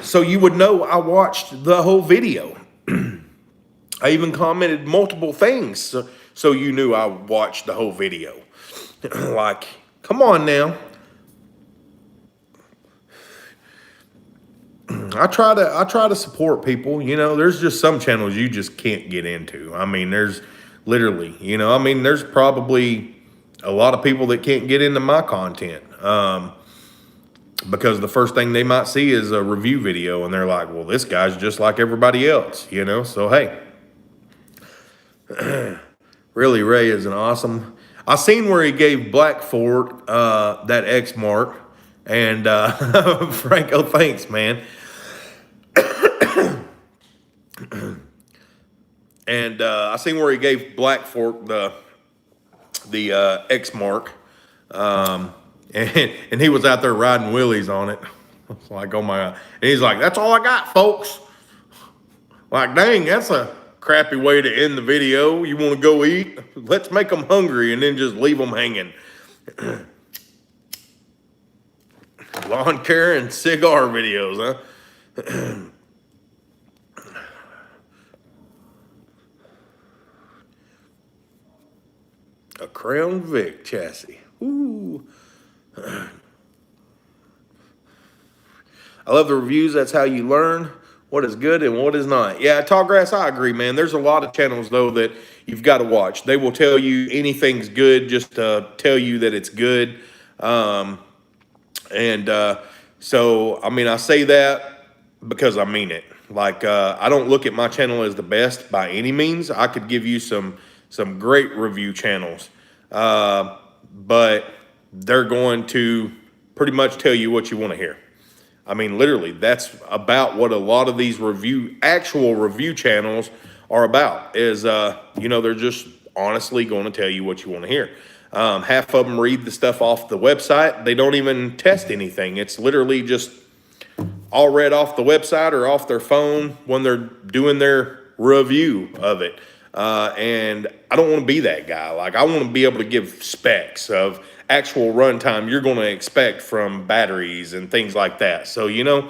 So you would know I watched the whole video. I even commented multiple things, so you knew I watched the whole video. Like, come on now. I try to support people. You know, there's just some channels you just can't get into. I mean, there's literally, you know, I mean, there's probably a lot of people that can't get into my content. Because the first thing they might see is a review video and they're like, well, this guy's just like everybody else, you know? So, hey, really, Ray is an awesome. I seen where he gave Black Fort that X mark, and Franco, thanks, man. And I seen where he gave Black Fort the X mark, and he was out there riding wheelies on it. I was like, oh my God. And he's like, that's all I got, folks. Like, dang, that's a crappy way to end the video. You want to go eat? Let's make them hungry and then just leave them hanging. Lawn care and cigar videos, huh? A Crown Vic chassis. Ooh. I love the reviews. That's how you learn what is good and what is not. Yeah, Tallgrass, I agree, man. There's a lot of channels, though, that you've got to watch. They will tell you anything's good just to tell you that it's good. So, I mean, I say that because I mean it. Like, I don't look at my channel as the best by any means. I could give you some great review channels. But they're going to pretty much tell you what you want to hear. I mean, literally, that's about what a lot of these actual review channels are about is, you know, they're just honestly going to tell you what you want to hear. Half of them read the stuff off the website. They don't even test anything. It's literally just all read off the website or off their phone when they're doing their review of it. And I don't want to be that guy. Like, I want to be able to give specs of actual runtime you're going to expect from batteries and things like that. So, you know,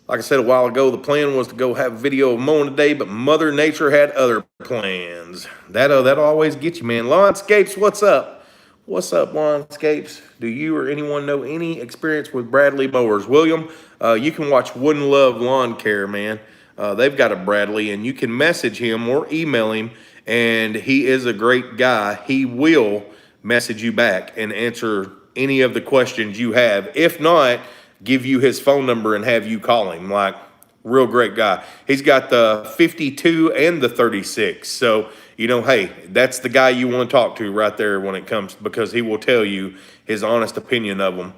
like I said a while ago, the plan was to go have a video of mowing today, but Mother Nature had other plans. That'll always get you, man. Lawnscapes, what's up? What's up, Lawnscapes? Do you or anyone know any experience with Bradley mowers? William, you can watch Wooden Love Lawn Care, man. They've got a Bradley, and you can message him or email him, and he is a great guy. He will message you back and answer any of the questions you have. If not, give you his phone number and have you call him. Like, real great guy. He's got the 52 and the 36. So, you know, hey, that's the guy you want to talk to right there when it comes, because he will tell you his honest opinion of them.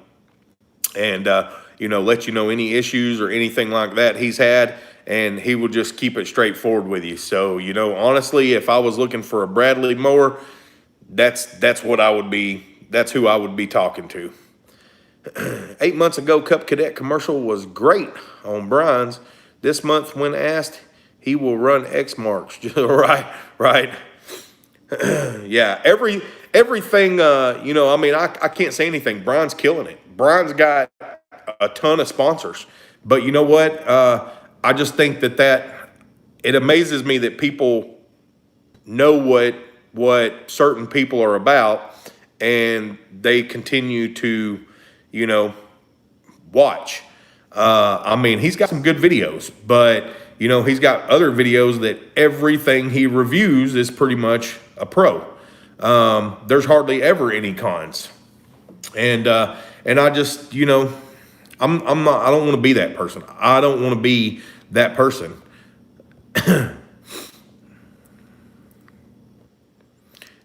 And, you know, let you know any issues or anything like that he's had. And he will just keep it straightforward with you. So, you know, honestly, if I was looking for a Bradley mower, that's what I would be, that's who I would be talking to. 8 months ago, Cup Cadet commercial was great on Brian's. This month, when asked, he will run X marks. right. Yeah, everything, you know, I mean, I can't say anything. Brian's killing it. Brian's got a ton of sponsors. But you know what? I just think that it amazes me that people know what certain people are about, and they continue to, you know, watch. I mean, he's got some good videos, but, you know, he's got other videos that everything he reviews is pretty much a pro. There's hardly ever any cons. And I just, you know, I don't want to be that person. I don't want to be that person.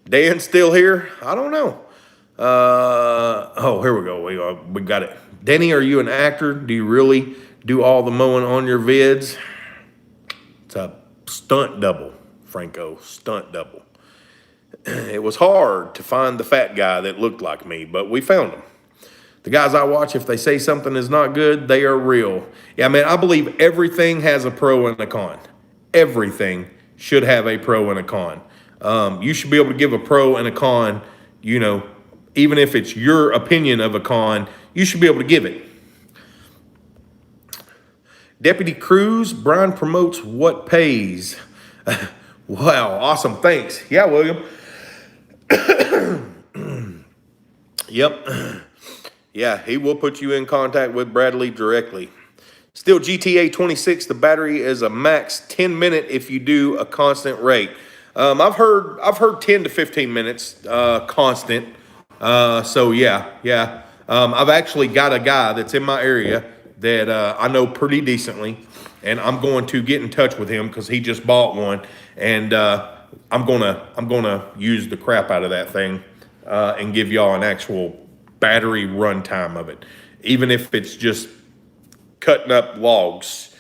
Dan's still here? I don't know. Oh, here we go. We got it. Denny, are you an actor? Do you really do all the mowing on your vids? It's a stunt double, Franco, stunt double. It was hard to find the fat guy that looked like me, but we found him. The guys I watch, if they say something is not good, they are real. Yeah, man, I believe everything has a pro and a con. Everything should have a pro and a con. You should be able to give a pro and a con, you know, even if it's your opinion of a con, you should be able to give it. Deputy Cruz, Brian promotes what pays. Wow, awesome, thanks. Yeah, William. Yep. Yeah, he will put you in contact with Bradley directly. Still GTA 26, the battery is a max 10-minute if you do a constant rate. I've heard 10 to 15 minutes constant. So yeah. I've actually got a guy that's in my area that I know pretty decently, and I'm going to get in touch with him because he just bought one, and I'm gonna use the crap out of that thing and give y'all an actual battery run time of it, even if it's just cutting up logs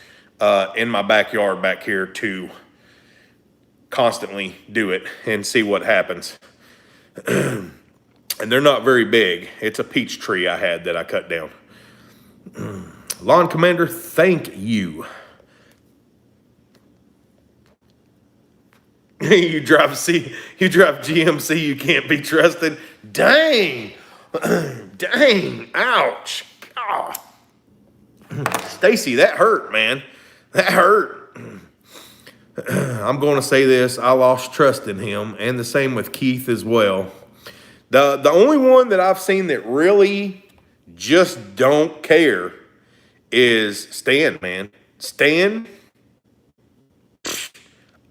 in my backyard back here to constantly do it and see what happens. And they're not very big. It's a peach tree I had that I cut down. Lawn Commander, thank you. You drive GMC, you can't be trusted. Dang. Dang. Ouch. God. Stacy, that hurt, man. That hurt. I'm going to say this. I lost trust in him, and the same with Keith as well. The only one that I've seen that really just don't care is Stan, man. Stan,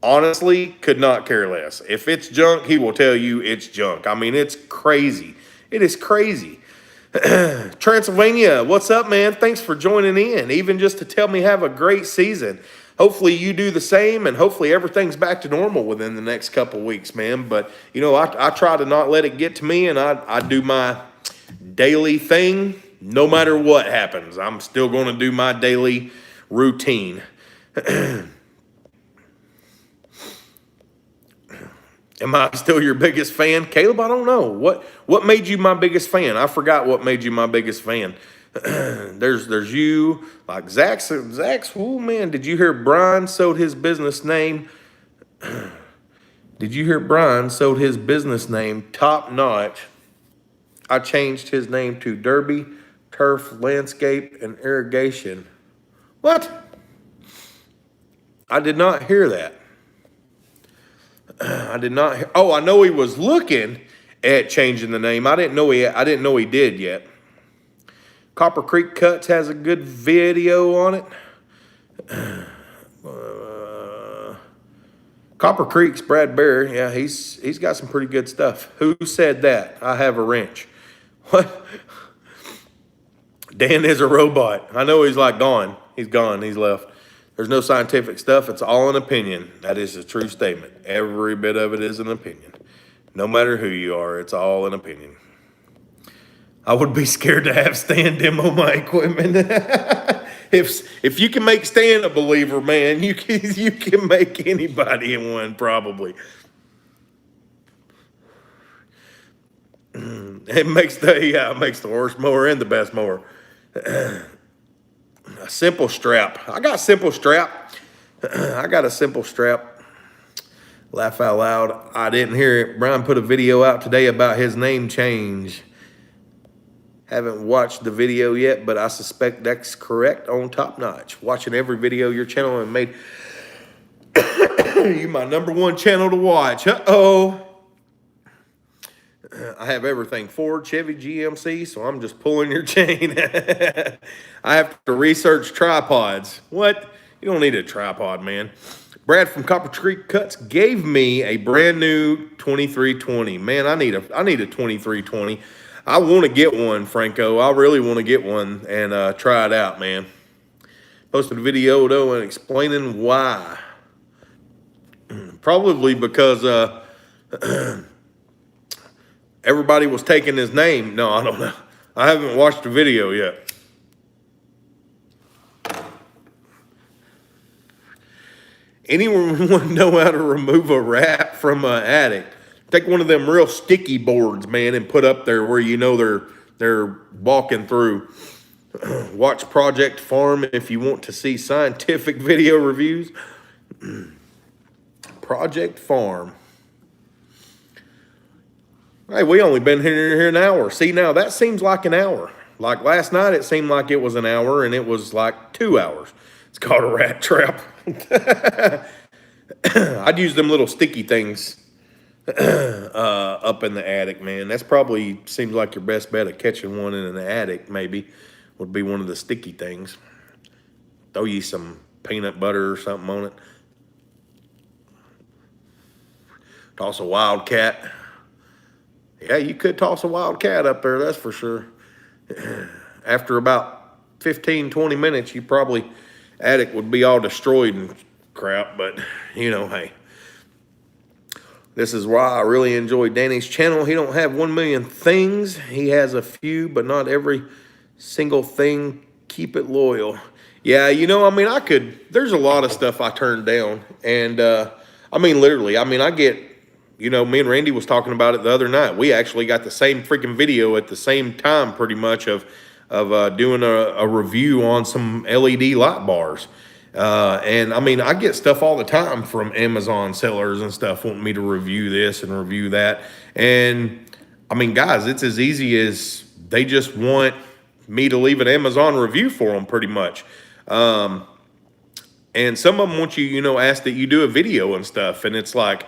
honestly, could not care less. If it's junk, he will tell you it's junk. I mean, it's crazy. It is crazy. Transylvania, what's up, man? Thanks for joining in, even just to tell me have a great season. Hopefully you do the same, and hopefully everything's back to normal within the next couple weeks, man. But, you know, I try to not let it get to me, and I do my daily thing no matter what happens. I'm still going to do my daily routine. Am I still your biggest fan? Caleb, I don't know. What made you my biggest fan? I forgot what made you my biggest fan. There's you, like Zach's, oh man, did you hear Brian sold his business name? Did you hear Brian sold his business name Top Notch? I changed his name to Derby, Turf, Landscape, and Irrigation. What? I did not hear that. I did not hear, oh, I know he was looking at changing the name. I didn't know he did yet. Copper Creek Cuts has a good video on it. Copper Creek's Brad Bear, yeah, he's got some pretty good stuff. Who said that? I have a wrench. What? Dan is a robot. I know he's like gone. He's gone. He's left. There's no scientific stuff. It's all an opinion. That is a true statement. Every bit of it is an opinion. No matter who you are, it's all an opinion. I would be scared to have Stan demo my equipment. If you can make Stan a believer, man, you can make anybody in one probably. It makes the worst mower and the best mower. A simple strap. I got simple strap. I got a simple strap. Laugh out loud. I didn't hear it. Brian put a video out today about his name change. Haven't watched the video yet, but I suspect that's correct on Top Notch. Watching every video your channel and made you my #1 channel to watch. Uh-oh. I have everything, Ford, Chevy, GMC, so I'm just pulling your chain. I have to research tripods. What? You don't need a tripod, man. Brad from Copper Creek Cuts gave me a brand new 2320. Man, I need a 2320. I want to get one, Franco. I really want to get one and try it out, man. Posted a video, though, and explaining why. Probably because everybody was taking his name. No, I don't know. I haven't watched the video yet. Anyone know how to remove a rat from an attic? Take one of them real sticky boards, man, and put up there where you know they're walking through. Watch Project Farm if you want to see scientific video reviews. Project Farm. Hey, we only been here an hour. See, now that seems like an hour. Like last night, it seemed like it was an hour, and it was like 2 hours. It's called a rat trap. I'd use them little sticky things up in the attic, man. That's probably seems like your best bet of catching one in the attic, maybe, would be one of the sticky things. Throw you some peanut butter or something on it. Toss a wildcat. Yeah, you could toss a wildcat up there, that's for sure. After about 15, 20 minutes, you probably, attic would be all destroyed and crap, but you know, hey. This is why I really enjoy Danny's channel. He don't have 1 million things. He has a few, but not every single thing. Keep it loyal. Yeah, you know, I mean, there's a lot of stuff I turned down. And, I mean, literally, I mean, I get, you know, me and Randy was talking about it the other night. We actually got the same freaking video at the same time, pretty much, of doing a review on some LED light bars. And I mean, I get stuff all the time from Amazon sellers and stuff wanting me to review this and review that. And I mean, guys, it's as easy as they just want me to leave an Amazon review for them pretty much. And some of them want you, you know, ask that you do a video and stuff. And it's like,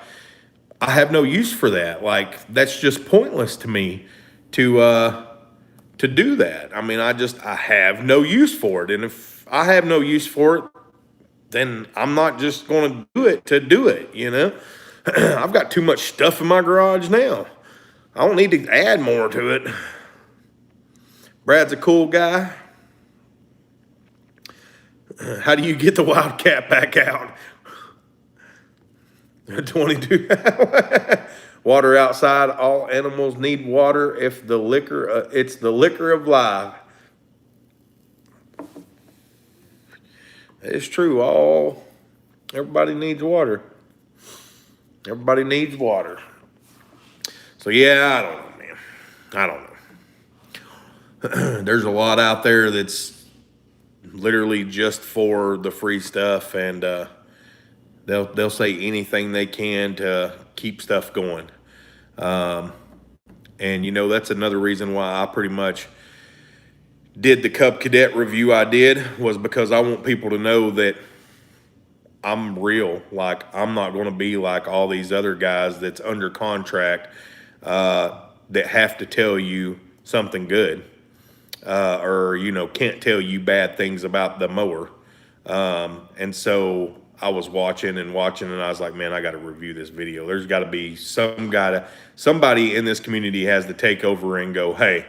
I have no use for that. Like, that's just pointless to me to do that. I mean, I have no use for it. And if I have no use for it, then I'm not just going to do it, you know? I've got too much stuff in my garage now. I don't need to add more to it. Brad's a cool guy. How do you get the wildcat back out? 22. Water outside. All animals need water. If the liquor, it's the liquor of life. It's true. Everybody needs water. Everybody needs water. So yeah, I don't know, man. I don't know. There's a lot out there that's literally just for the free stuff, and they'll say anything they can to keep stuff going. And you know, that's another reason why I pretty much did the Cub Cadet review I did, was because I want people to know that I'm real. Like, I'm not going to be like all these other guys that's under contract that have to tell you something good or, you know, can't tell you bad things about the mower. And so I was watching and I was like, man, I got to review this video. There's got to be somebody in this community has to take over and go, hey,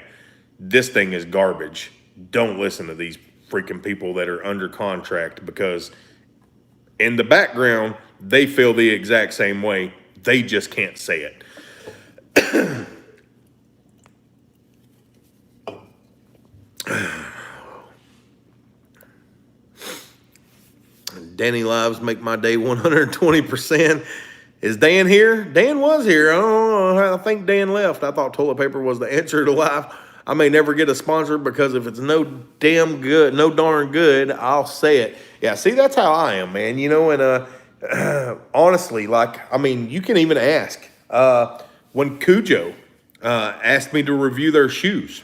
this thing is garbage. Don't listen to these freaking people that are under contract, because in the background, they feel the exact same way. They just can't say it. Danny lives make my day 120%. Is Dan here? Dan was here. I don't know. I think Dan left. I thought toilet paper was the answer to life. I may never get a sponsor, because if it's no darn good, I'll say it. Yeah, see, that's how I am, man. You know, and honestly, like, I mean, you can even ask. When Cujo asked me to review their shoes,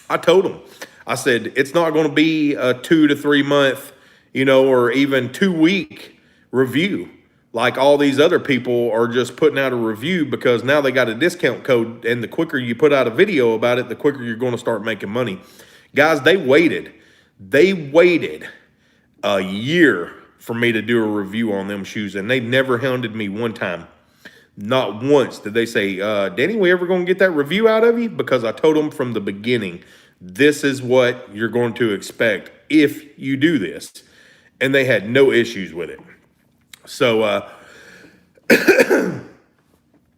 I told him, I said, it's not going to be a 2 to 3 month, you know, or even 2 week review. Like all these other people are just putting out a review because now they got a discount code, and the quicker you put out a video about it, the quicker you're going to start making money. Guys, they waited a year for me to do a review on them shoes, and they never hounded me one time. Not once did they say, Danny, we ever going to get that review out of you? Because I told them from the beginning, this is what you're going to expect if you do this. And they had no issues with it. So,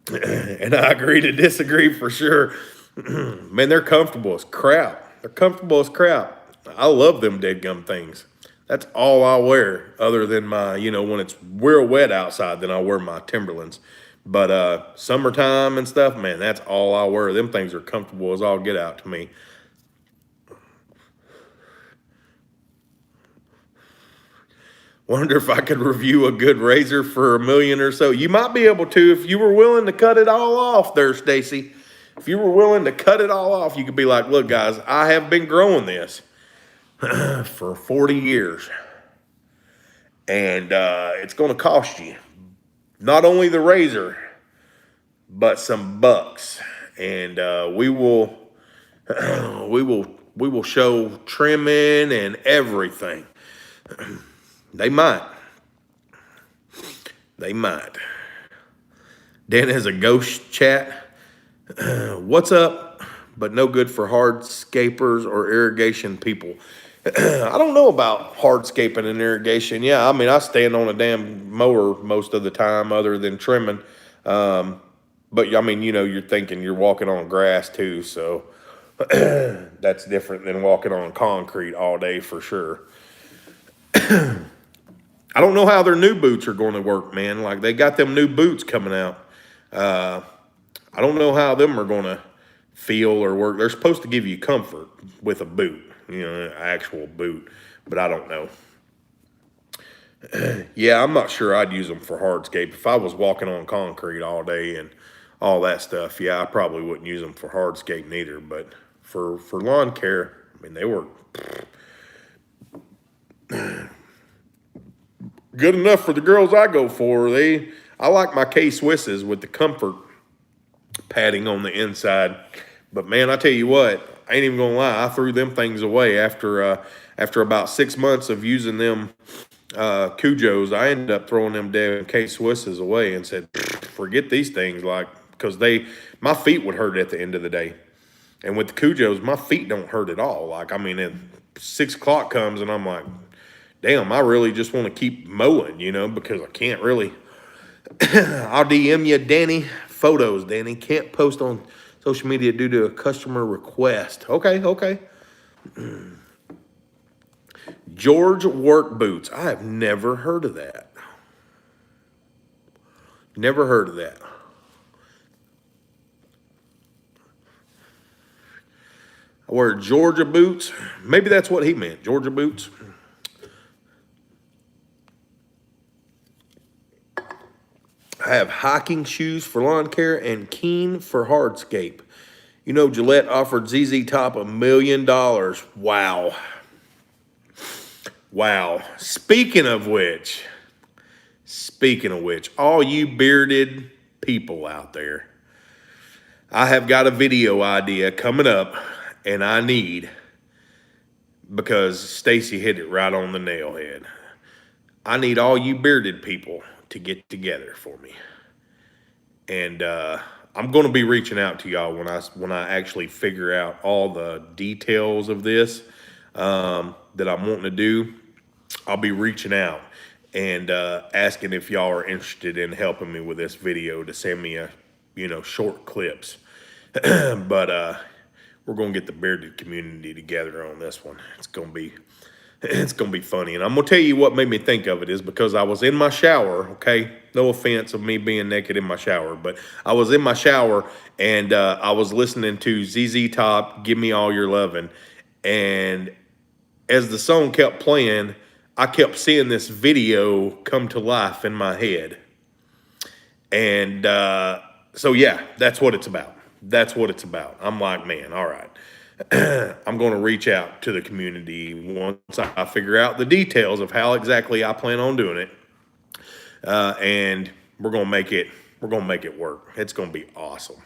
and I agree to disagree for sure. Man, they're comfortable as crap. They're comfortable as crap. I love them dead gum things. That's all I wear, other than my, you know, when it's real wet outside, then I wear my Timberlands. But summertime and stuff, man, that's all I wear. Them things are comfortable as all get out to me. Wonder if I could review a good razor for $1 million or so. You might be able to if you were willing to cut it all off there, Stacy. If you were willing to cut it all off, you could be like, look, guys, I have been growing this for 40 years. And it's going to cost you not only the razor, but some bucks, and we will we will show trimming and everything. They might. They might. Dan has a ghost chat. What's up? But no good for hardscapers or irrigation people. I don't know about hardscaping and irrigation. Yeah, I mean, I stand on a damn mower most of the time other than trimming. But I mean, you're thinking you're walking on grass too. So that's different than walking on concrete all day for sure. I don't know how their new boots are going to work, man. Like they got them new boots coming out. I don't know how them are going to feel or work. They're supposed to give you comfort with a boot, an actual boot, but I don't know. Yeah, I'm not sure I'd use them for hardscape. If I was walking on concrete all day and all that stuff, yeah, I probably wouldn't use them for hardscape neither. But for lawn care, I mean, they work good enough for the girls I go for. I like my K-Swisses with the comfort padding on the inside. But man, I tell you what, I ain't even gonna lie, I threw them things away after about 6 months of using them Cujos. I ended up throwing them damn K-Swisses away and said, forget these things, like, because my feet would hurt at the end of the day. And with the Cujos, my feet don't hurt at all. Like, I mean, if 6 o'clock comes and I'm like, damn, I really just want to keep mowing, because I can't really. I'll DM you, Danny. Photos, Danny. Can't post on social media due to a customer request. Okay. George work boots. I have never heard of that. Never heard of that. I wear Georgia boots. Maybe that's what he meant. Georgia boots. I have hiking shoes for lawn care and Keen for hardscape. Gillette offered ZZ Top $1 million. Wow. Speaking of which, all you bearded people out there, I have got a video idea coming up, and I need, because Stacy hit it right on the nail head. I need all you bearded people to get together for me. And I'm going to be reaching out to y'all when I actually figure out all the details of this that I'm wanting to do. I'll be reaching out and asking if y'all are interested in helping me with this video to send me short clips. But we're going to get the bearded community together on this one. It's going to be funny. And I'm going to tell you what made me think of it is because I was in my shower, okay? No offense of me being naked in my shower, but I was in my shower and I was listening to ZZ Top, Give Me All Your Lovin'. And as the song kept playing, I kept seeing this video come to life in my head. And so, yeah, that's what it's about. I'm like, man, all right. I'm going to reach out to the community once I figure out the details of how exactly I plan on doing it. And we're going to make it work. It's going to be awesome.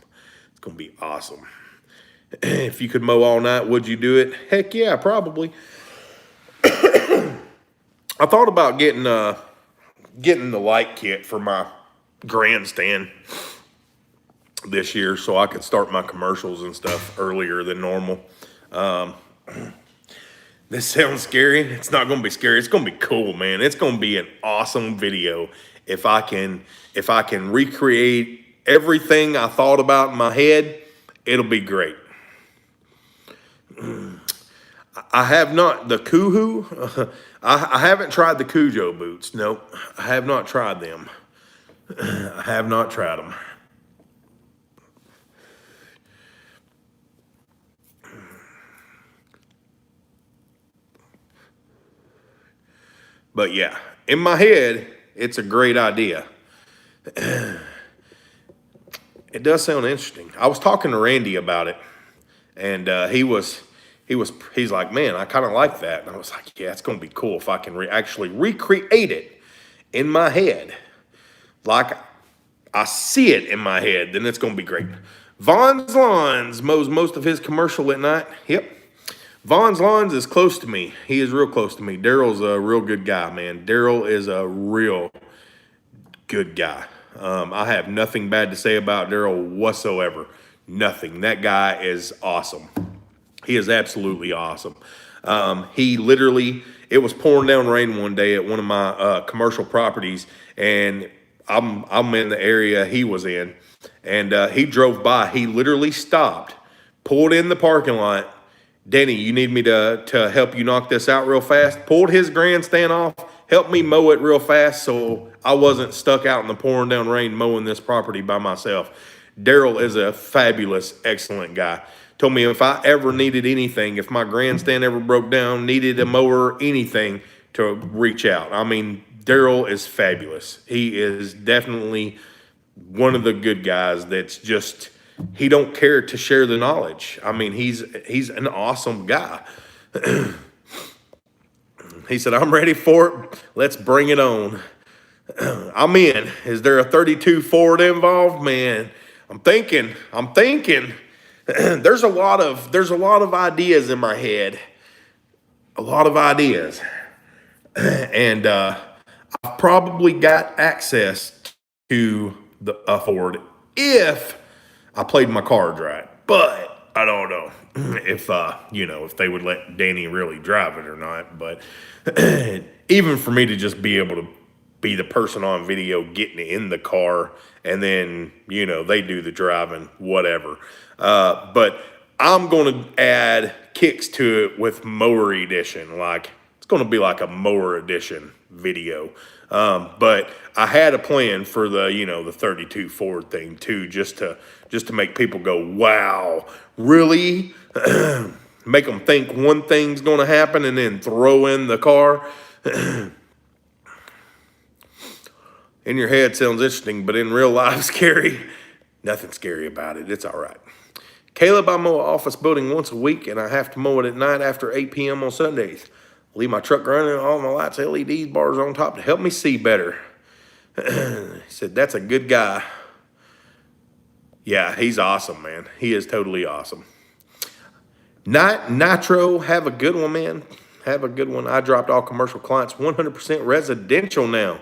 If you could mow all night, would you do it? Heck yeah, probably. I thought about getting the light kit for my grandstand this year so I could start my commercials and stuff earlier than normal. This sounds scary. It's not going to be scary. It's going to be cool, man. It's going to be an awesome video if I can recreate everything I thought about in my head. It'll be great. I have not the Kuhu. I haven't tried the Cujo boots. Nope, I have not tried them. I have not tried them. But yeah, in my head, it's a great idea. It does sound interesting. I was talking to Randy about it, and he's like, man, I kind of like that. And I was like, yeah, it's going to be cool if I can actually recreate it in my head. Like I see it in my head, then it's going to be great. Vaughn's Lawns mows most of his commercial at night. Yep. Vaughn's Lawns is close to me. He is real close to me. Daryl's a real good guy, man. Daryl is a real good guy. I have nothing bad to say about Daryl whatsoever. Nothing. That guy is awesome. He is absolutely awesome. He literally, it was pouring down rain one day at one of my commercial properties, and I'm in the area he was in, and he drove by. He literally stopped, pulled in the parking lot. Danny, you need me to help you knock this out real fast? Pulled his grandstand off, helped me mow it real fast so I wasn't stuck out in the pouring down rain mowing this property by myself. Daryl is a fabulous, excellent guy. Told me if I ever needed anything, if my grandstand ever broke down, needed a mower, anything, to reach out. I mean, Daryl is fabulous. He is definitely one of the good guys that's just, he don't care to share the knowledge. I mean, he's an awesome guy. He said, I'm ready for it. Let's bring it on. I'm in. Is there a 32 Ford involved? Man, I'm thinking. There's a lot of ideas in my head. A lot of ideas. And I've probably got access to a Ford if I played my cards right. But I don't know if if they would let Danny really drive it or not. But even for me to just be able to be the person on video getting in the car and then, they do the driving, whatever. But I'm going to add kicks to it with mower edition. Like, it's going to be like a mower edition video. But I had a plan for the 32 Ford thing too, just to make people go, wow, really? Make them think one thing's going to happen and then throw in the car. In your head sounds interesting, but in real life scary. Nothing scary about it. It's all right. Caleb, I mow an office building once a week, and I have to mow it at night after 8 p.m. on Sundays. Leave my truck running, all my lights, LED bars on top to help me see better. He said, that's a good guy. Yeah, he's awesome, man. He is totally awesome. Nitro, have a good one, man. Have a good one. I dropped all commercial clients, 100% residential now.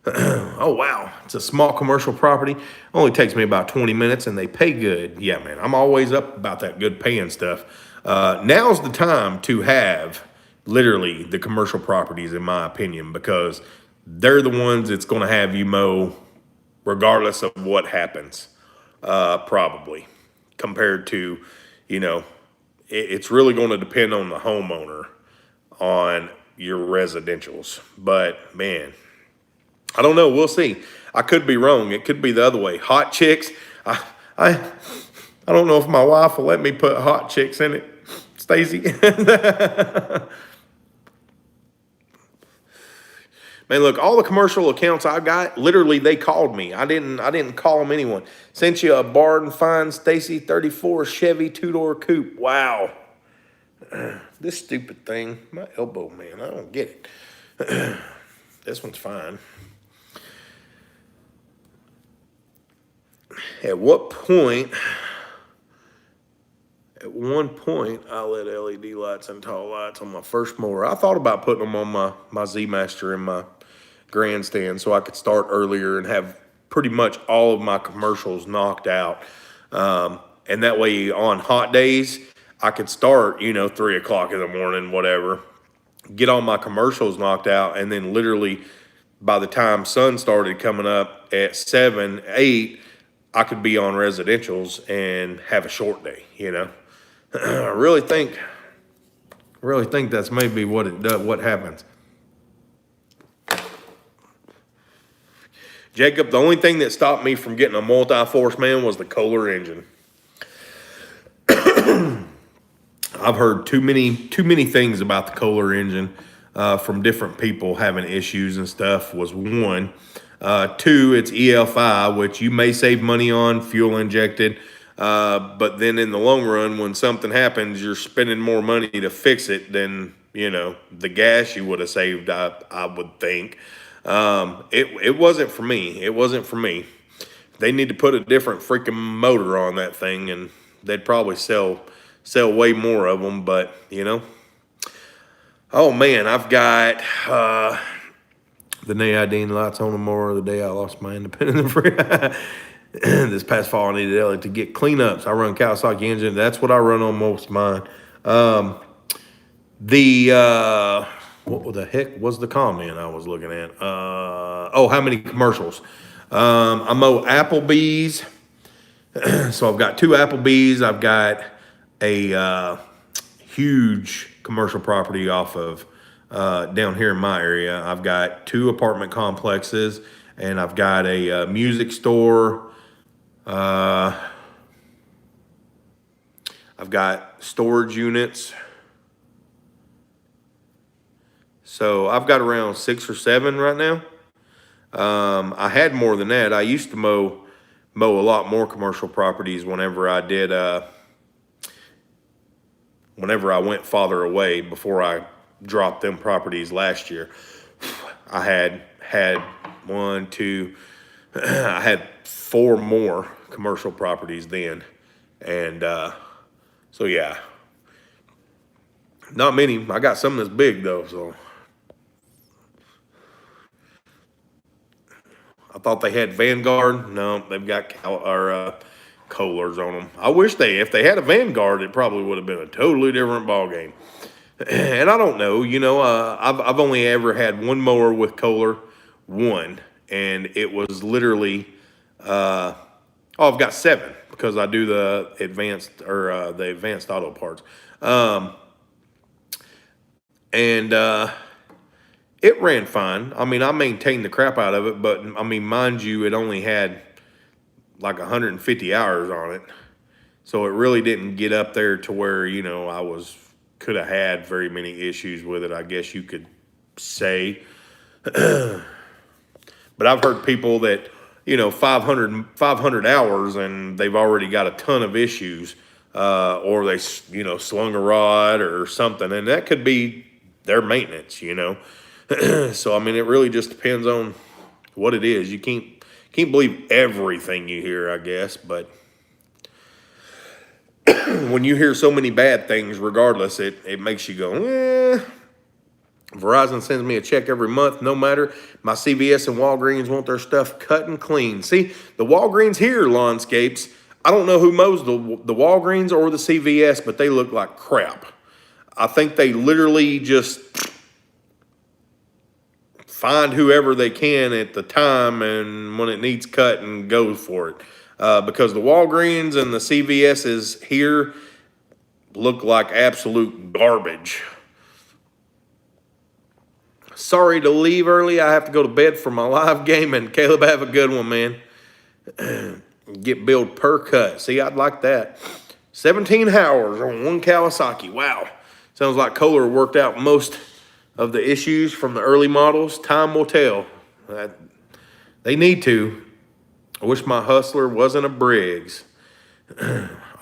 Oh, wow. It's a small commercial property. Only takes me about 20 minutes, and they pay good. Yeah, man, I'm always up about that good paying stuff. Now's the time to have literally the commercial properties, in my opinion, because they're the ones that's going to have you mow regardless of what happens, probably, compared to, it's really going to depend on the homeowner on your residentials. But, man, I don't know. We'll see. I could be wrong. It could be the other way. Hot chicks. I don't know if my wife will let me put hot chicks in it, Stacy. Man, look, all the commercial accounts I got, literally they called me. I didn't call them anyone. Sent you a Barn Fine Stacy 34 Chevy 2-door coupe. Wow. This stupid thing, my elbow, man, I don't get it. This one's fine. At one point, I let LED lights and tall lights on my first mower. I thought about putting them on my Z-Master and my grandstand so I could start earlier and have pretty much all of my commercials knocked out. And that way on hot days, I could start, 3 o'clock in the morning, whatever, get all my commercials knocked out, and then literally by the time sun started coming up at 7, 8, I could be on residentials and have a short day, I really think that's maybe what it does, what happens. Jacob, the only thing that stopped me from getting a multi-force, man, was the Kohler engine. I've heard too many things about the Kohler engine from different people having issues and stuff, was one. 2, it's EFI, which you may save money on, fuel injected. But then in the long run, when something happens, you're spending more money to fix it than, the gas you would have saved, I would think. It wasn't for me. they need to put a different freaking motor on that thing, and they'd probably sell way more of them. But oh man, I've got the day I dinged lights on the mower, the day I lost my independent this past fall, I needed Elliot to get cleanups. I run Kawasaki engine. That's what I run on most of mine. What the heck was the comment I was looking at? How many commercials? I mow Applebee's. So I've got 2 Applebee's. I've got a huge commercial property off of down here in my area. I've got 2 apartment complexes, and I've got a music store. I've got storage units. So I've got around 6 or 7 right now. I had more than that. I used to mow a lot more commercial properties whenever I did, whenever I went farther away before I dropped them properties last year. I had 1, 2, I had 4 more commercial properties then. And, so yeah, not many. I got some that's big though, so. I thought they had Vanguard. No, they've got Kohlers on them. I wish if they had a Vanguard, it probably would have been a totally different ball game. And I don't know, I've only ever had 1 mower with Kohler, 1, and it was literally, I've got 7 because I do the advanced auto parts, it ran fine. I mean, I maintained the crap out of it, but I mean, mind you, it only had like 150 hours on it. So it really didn't get up there to where, could have had very many issues with it, I guess you could say. But I've heard people that, 500 hours and they've already got a ton of issues, or they, slung a rod or something, and that could be their maintenance, So, I mean, it really just depends on what it is. You can't believe everything you hear, I guess, but when you hear so many bad things, regardless, it makes you go, Verizon sends me a check every month, no matter. My CVS and Walgreens want their stuff cut and clean. See, the Walgreens here, Lawnscapes, I don't know who mows the Walgreens or the CVS, but they look like crap. I think they literally just find whoever they can at the time and when it needs cut and go for it. Because the Walgreens and the CVS's here look like absolute garbage. Sorry to leave early. I have to go to bed for my live game. And Caleb, have a good one, man. Get billed per cut. See, I'd like that. 17 hours on 1 Kawasaki. Wow. Sounds like Kohler worked out most of the issues from the early models. Time will tell. They need to. I wish my Hustler wasn't a Briggs.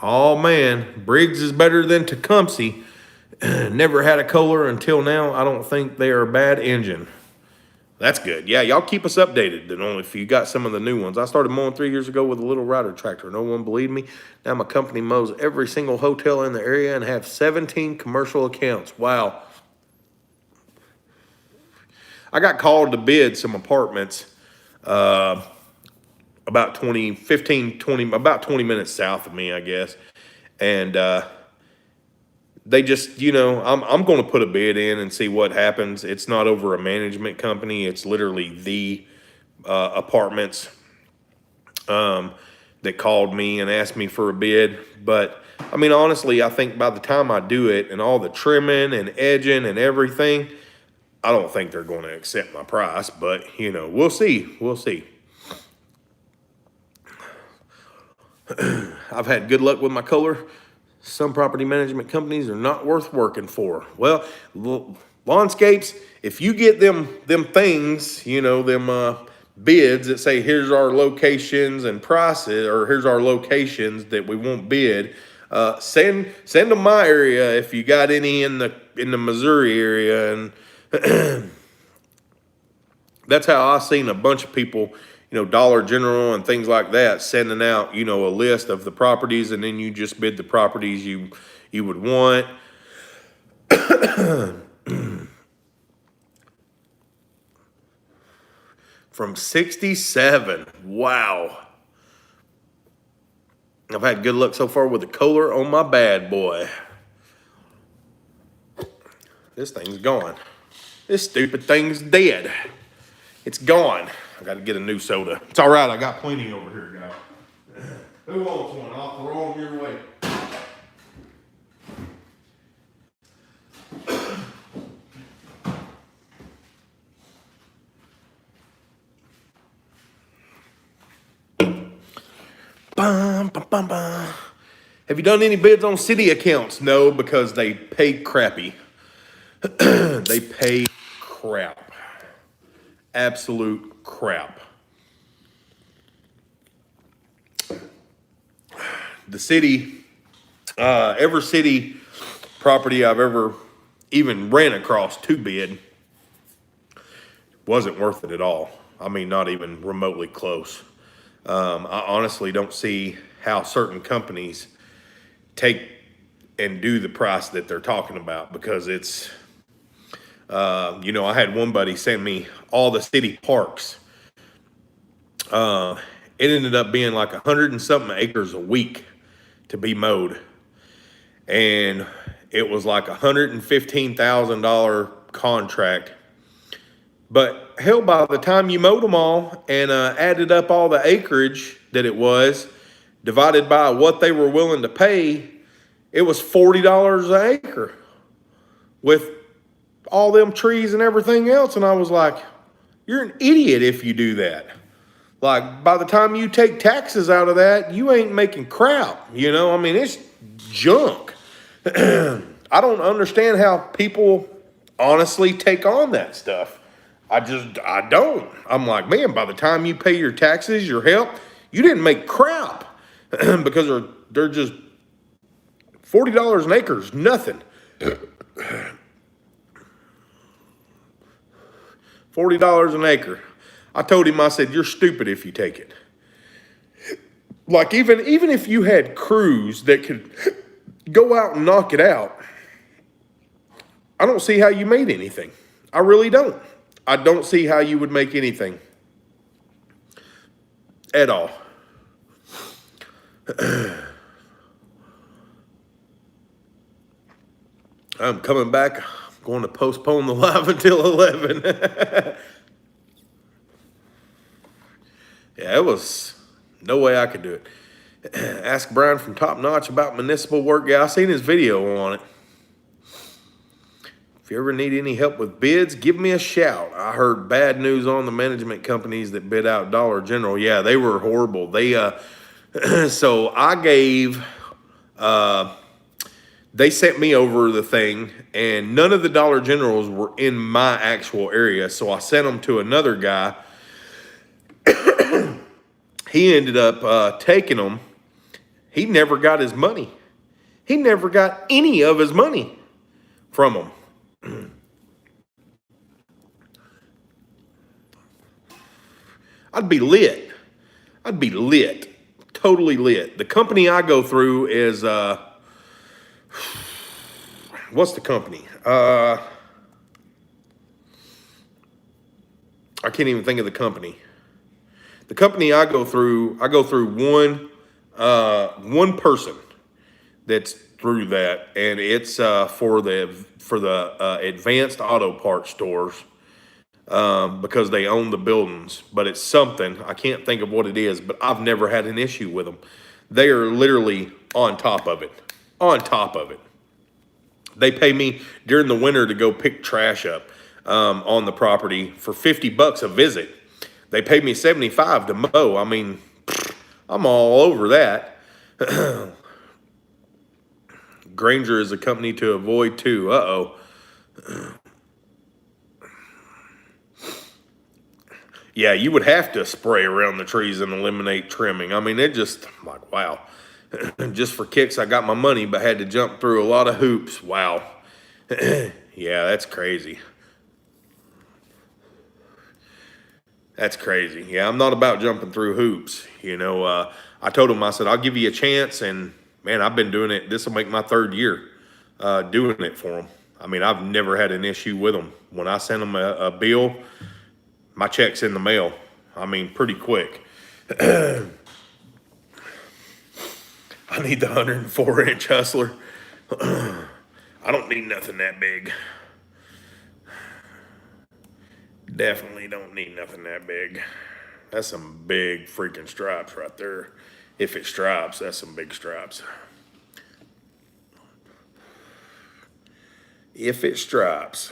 Oh man, Briggs is better than Tecumseh. Never had a Kohler until now. I don't think they are a bad engine. That's good. Yeah, y'all keep us updated. Then only if you got some of the new ones. I started mowing 3 years ago with a little rider tractor. No one believed me. Now my company mows every single hotel in the area and have 17 commercial accounts. Wow. I got called to bid some apartments about 20 minutes south of me, I guess. And they just, I'm going to put a bid in and see what happens. It's not over a management company. It's literally the apartments that called me and asked me for a bid. But, I mean, honestly, I think by the time I do it and all the trimming and edging and everything, I don't think they're going to accept my price. But, we'll see. We'll see. I've had good luck with my Kohler. Some property management companies are not worth working for. Well, Lawnscapes, if you get them things, them bids that say here's our locations and prices, or here's our locations that we won't bid, send them my area if you got any in the Missouri area. And that's how I seen a bunch of people, Dollar General and things like that, sending out, a list of the properties, and then you just bid the properties you would want. From 67. Wow. I've had good luck so far with the Kohler on my bad boy. This thing's gone. This stupid thing's dead. It's gone. I got to get a new soda. It's all right. I got plenty over here, guys. Who wants one? I'll throw them your way. Bum, bum, bum, bum. Have you done any bids on city accounts? No, because they pay crappy. They pay crap. Absolute crap. The city, every city property I've ever even ran across to bid wasn't worth it at all. I mean, not even remotely close. I honestly don't see how certain companies take and do the price that they're talking about, because it's, I had one buddy send me all the city parks. It ended up being like 100 and something acres a week to be mowed. And it was like $115,000 contract. But hell, by the time you mowed them all and added up all the acreage that it was, divided by what they were willing to pay, it was $40 an acre with all them trees and everything else. And I was like, you're an idiot if you do that. Like, by the time you take taxes out of that, you ain't making crap, I mean, it's junk. I don't understand how people honestly take on that stuff. I don't. I'm like, man, by the time you pay your taxes, your help, you didn't make crap. Because they're just $40 an acre is nothing. $40 an acre. I told him, I said, you're stupid if you take it. Like, even if you had crews that could go out and knock it out, I don't see how you made anything. I really don't. I don't see how you would make anything at all. I'm coming back. I'm going to postpone the live until 11. Yeah, it was no way I could do it. Ask Brian from Top Notch about municipal work. Yeah, I seen his video on it. If you ever need any help with bids, give me a shout. I heard bad news on the management companies that bid out Dollar General. Yeah, they were horrible. They so I gave they sent me over the thing, and none of the Dollar Generals were in my actual area, so I sent them to another guy. He ended up taking them. He never got his money. He never got any of his money from them. I'd be lit. I'd be lit. Totally lit. The company I go through is, what's the company? I can't even think of the company. The company I go through one person that's through that, and it's for the advanced auto parts stores, because they own the buildings. But it's something, I can't think of what it is, but I've never had an issue with them. They are literally on top of it. On top of it. They pay me during the winter to go pick trash up on the property for $50 a visit. They pay me $75 to mow. I mean, I'm all over that. Granger is a company to avoid too. Uh-oh. Yeah, you would have to spray around the trees and eliminate trimming. I mean, it just, I'm like, wow. Just for kicks, I got my money, but had to jump through a lot of hoops. Wow. Yeah, that's crazy. That's crazy. Yeah, I'm not about jumping through hoops. I told him, I said, I'll give you a chance. And man, I've been doing it. This will make my third year doing it for them. I mean, I've never had an issue with them. When I send them a bill, my check's in the mail. I mean, pretty quick. I need the 104-inch Hustler. I don't need nothing that big. Definitely don't need nothing that big. That's some big freaking stripes right there. If it stripes, that's some big stripes. If it stripes.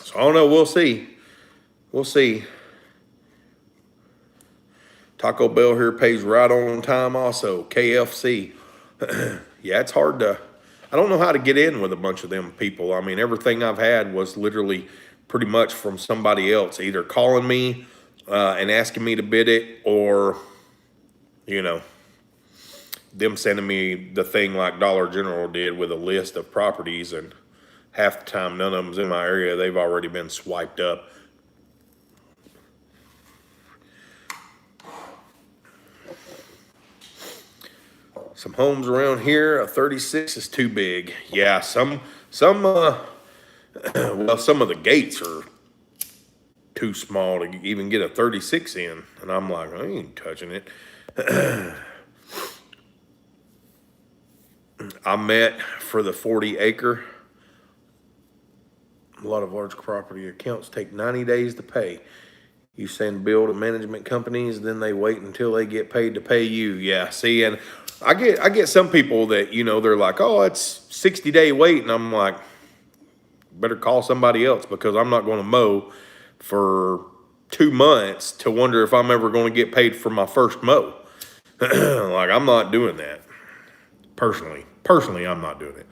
So I don't know, we'll see. We'll see. Taco Bell here pays right on time also. KFC. Yeah, it's hard to, I don't know how to get in with a bunch of them people. I mean, everything I've had was literally pretty much from somebody else, either calling me and asking me to bid it, or, them sending me the thing like Dollar General did with a list of properties, and half the time none of them's in my area. They've already been swiped up. Some homes around here, a 36 is too big. Yeah, some of the gates are too small to even get a 36 in. And I'm like, I ain't touching it. I met for the 40-acre. A lot of large property accounts take 90 days to pay. You send bill to management companies, then they wait until they get paid to pay you. Yeah, see, and I get some people that, they're like, oh, it's 60-day wait. And I'm like, better call somebody else, because I'm not going to mow for 2 months to wonder if I'm ever going to get paid for my first mow. Like, I'm not doing that. Personally, I'm not doing it.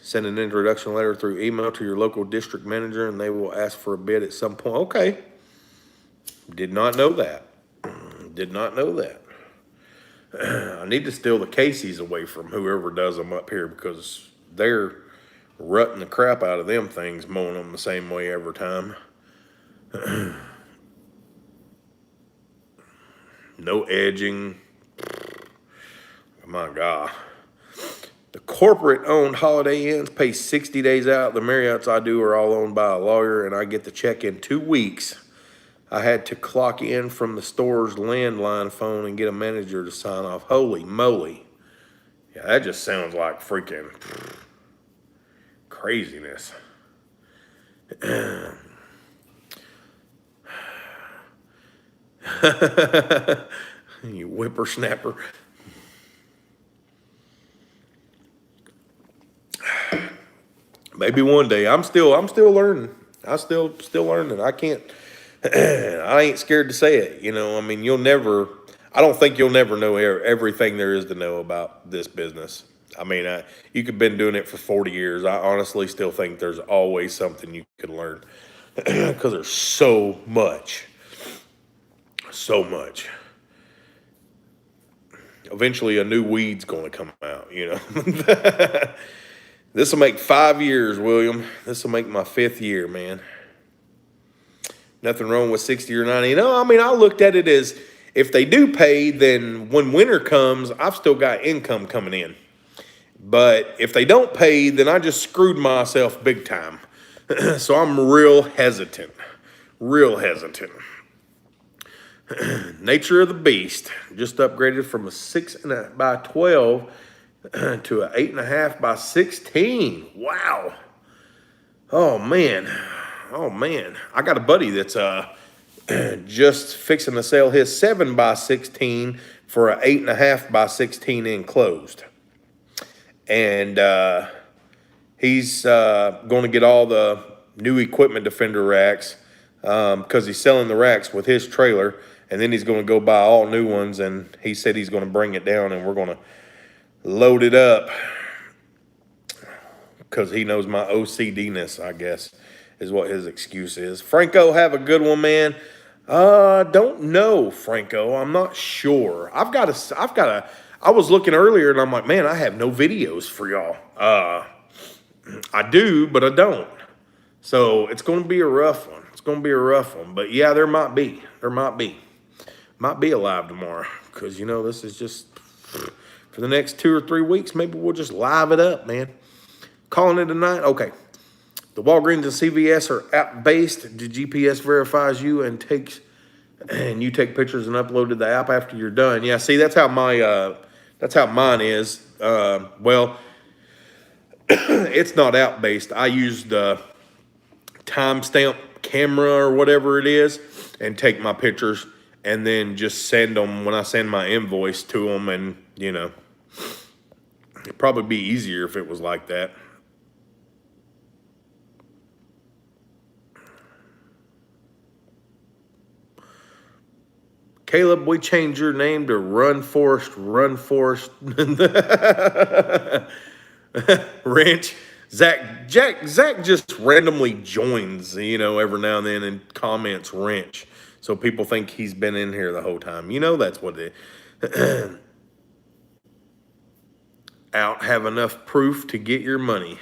Send an introduction letter through email to your local district manager, and they will ask for a bid at some point. Okay. Did not know that. Did not know that. I need to steal the Casey's away from whoever does them up here, because they're rutting the crap out of them things, mowing them the same way every time. No edging. My God. The corporate-owned Holiday Inns pay 60 days out. The Marriotts I do are all owned by a lawyer, and I get the check in 2 weeks. I had to clock in from the store's landline phone and get a manager to sign off. Holy moly. Yeah, that just sounds like freaking craziness. You whippersnapper. Maybe one day. I'm still learning. I'm still learning. I can't. I ain't scared to say it. I mean, I don't think you'll never know everything there is to know about this business. I mean, you could have been doing it for 40 years. I honestly still think there's always something you could learn, because there's so much. So much. Eventually a new weed's going to come out, This will make 5 years, William. This will make my 5th year, man. Nothing wrong with 60 or 90. I mean, I looked at it as, if they do pay, then when winter comes, I've still got income coming in. But if they don't pay, then I just screwed myself big time. So I'm real hesitant. Real hesitant. Nature of the beast. Just upgraded from a 6.5 by 12 to a 8.5 by 16. Wow. Oh man. I got a buddy that's just fixing to sell his 7 by 16 for a 8.5 by 16 enclosed. And he's going to get all the new equipment defender racks, because he's selling the racks with his trailer, and then he's going to go buy all new ones, and he said he's going to bring it down, and we're going to load it up, because he knows my OCD-ness, I guess, is what his excuse is. Franco, have a good one, man. Don't know, Franco. I'm not sure. I I was looking earlier and I'm like, man, I have no videos for y'all. I do, but I don't. So it's going to be a rough one. It's going to be a rough one. But yeah, there might be. Might be alive tomorrow. Because, you know, this is just for the next 2 or 3 weeks. Maybe we'll just live it up, man. Calling it a night. Okay. The Walgreens and CVS are app-based. The GPS verifies you and you take pictures and upload to the app after you're done. Yeah, see, that's how mine is. Well, it's not app-based. I use the timestamp camera or whatever it is and take my pictures and then just send them when I send my invoice to them. And, you know, it'd probably be easier if it was like that. Caleb, we changed your name to Run Forest Wrench. Zach just randomly joins, you know, every now and then and comments wrench. So people think he's been in here the whole time. You know, that's what it is. Out, have enough proof to get your money.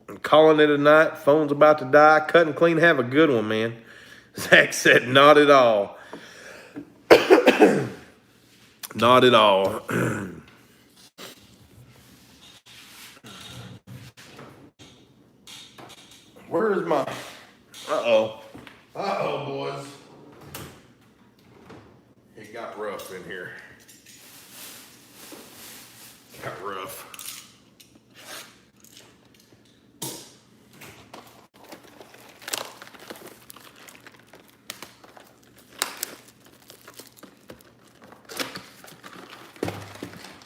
I'm calling it a night. Phone's about to die. Cut and clean. Have a good one, man. Zach said, not at all. Not at all. Where is my... Uh-oh. Uh-oh, boys. It got rough in here. Got rough.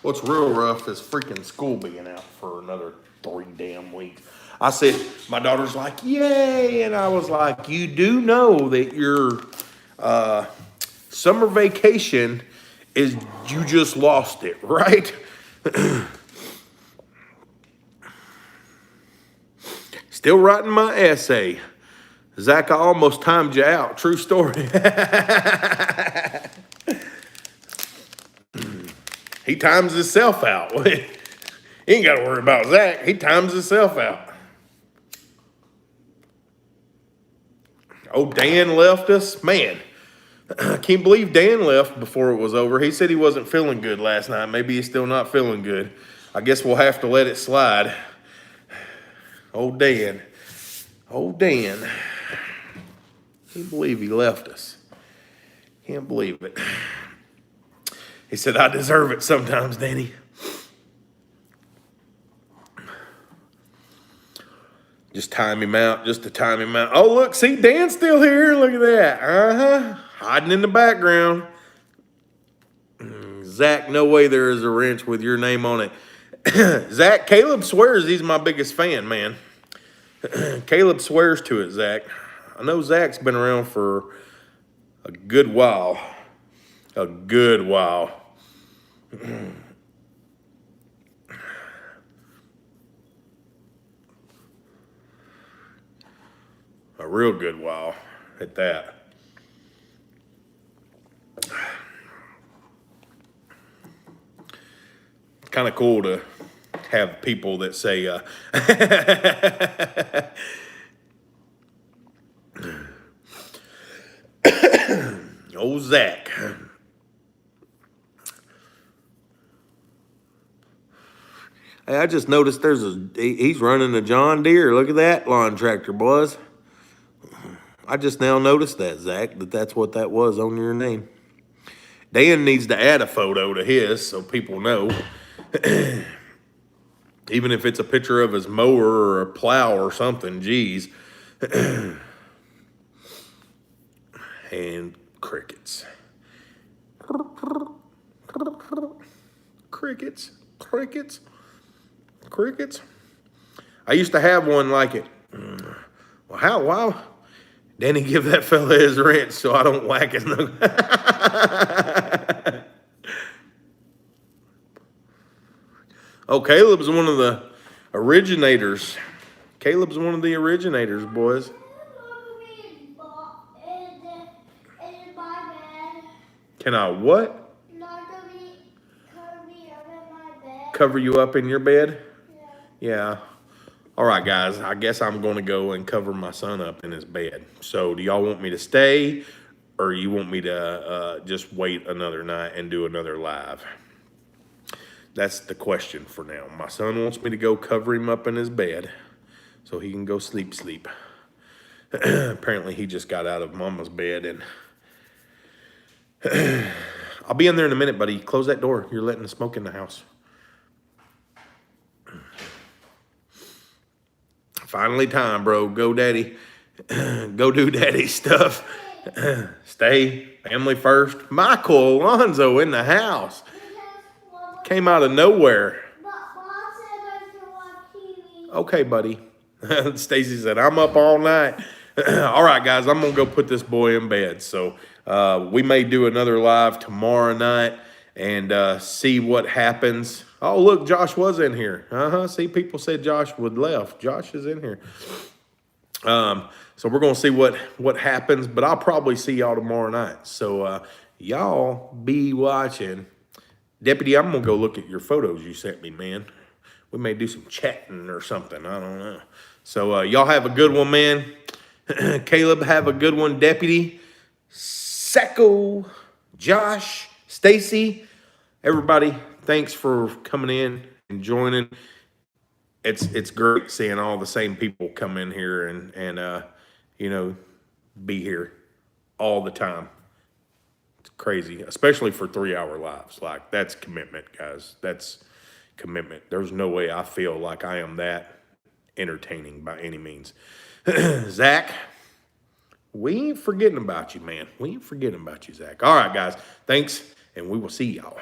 What's real rough is freaking school being out for another 3 damn weeks. I said, my daughter's like, yay. And I was like, you do know that your summer vacation is, you just lost it, right? Still writing my essay. Zach, I almost timed you out. True story. He times himself out. He ain't got to worry about Zach. He times himself out. Oh, Dan left us. Man, I can't believe Dan left before it was over. He said he wasn't feeling good last night. Maybe he's still not feeling good. I guess we'll have to let it slide. Oh, Dan. Oh, Dan. Can't believe he left us. Can't believe it. He said, I deserve it sometimes, Danny. Just time him out, just to time him out. Oh, look, see, Dan's still here. Look at that. Uh-huh. Hiding in the background. Zach, no way there is a wrench with your name on it. Zach, Caleb swears he's my biggest fan, man. Caleb swears to it, Zach. I know Zach's been around for a good while. A good while. A real good while at that. It's kind of cool to have people that say, oh, Zach. Hey, I just noticed he's running a John Deere. Look at that lawn tractor, boys. I just now noticed that, Zach, that's what that was on your name. Dan needs to add a photo to his so people know. Even if it's a picture of his mower or a plow or something, geez. And crickets. Crickets. Crickets. Crickets. I used to have one like it. Well, why? Danny, give that fella his wrench so I don't whack his nose. Oh, Caleb's one of the originators. Caleb's one of the originators, boys. Can I what? Not gonna be cover you up in your bed? Yeah. All right, guys. I guess I'm going to go and cover my son up in his bed. So do y'all want me to stay, or you want me to just wait another night and do another live? That's the question for now. My son wants me to go cover him up in his bed so he can go sleep. Apparently he just got out of mama's bed, and I'll be in there in a minute, buddy. Close that door. You're letting the smoke in the house. Finally time, bro. Go daddy. Go do daddy stuff. Stay family first. Michael Alonzo in the house. Came out of nowhere. Okay, buddy. Stacy said, I'm up all night. All right, guys, I'm going to go put this boy in bed. So we may do another live tomorrow night and see what happens. Oh, look, Josh was in here. See, people said Josh would left. Josh is in here. So we're going to see what happens, but I'll probably see y'all tomorrow night. So y'all be watching. Deputy, I'm going to go look at your photos you sent me, man. We may do some chatting or something. I don't know. So y'all have a good one, man. Caleb, have a good one. Deputy, Sacco, Josh, Stacy, everybody, thanks for coming in and joining. It's great seeing all the same people come in here and you know, be here all the time. It's crazy, especially for 3-hour lives. Like, that's commitment, guys. That's commitment. There's no way I feel like I am that entertaining by any means. Zach, we ain't forgetting about you, man. We ain't forgetting about you, Zach. All right, guys. Thanks, and we will see y'all.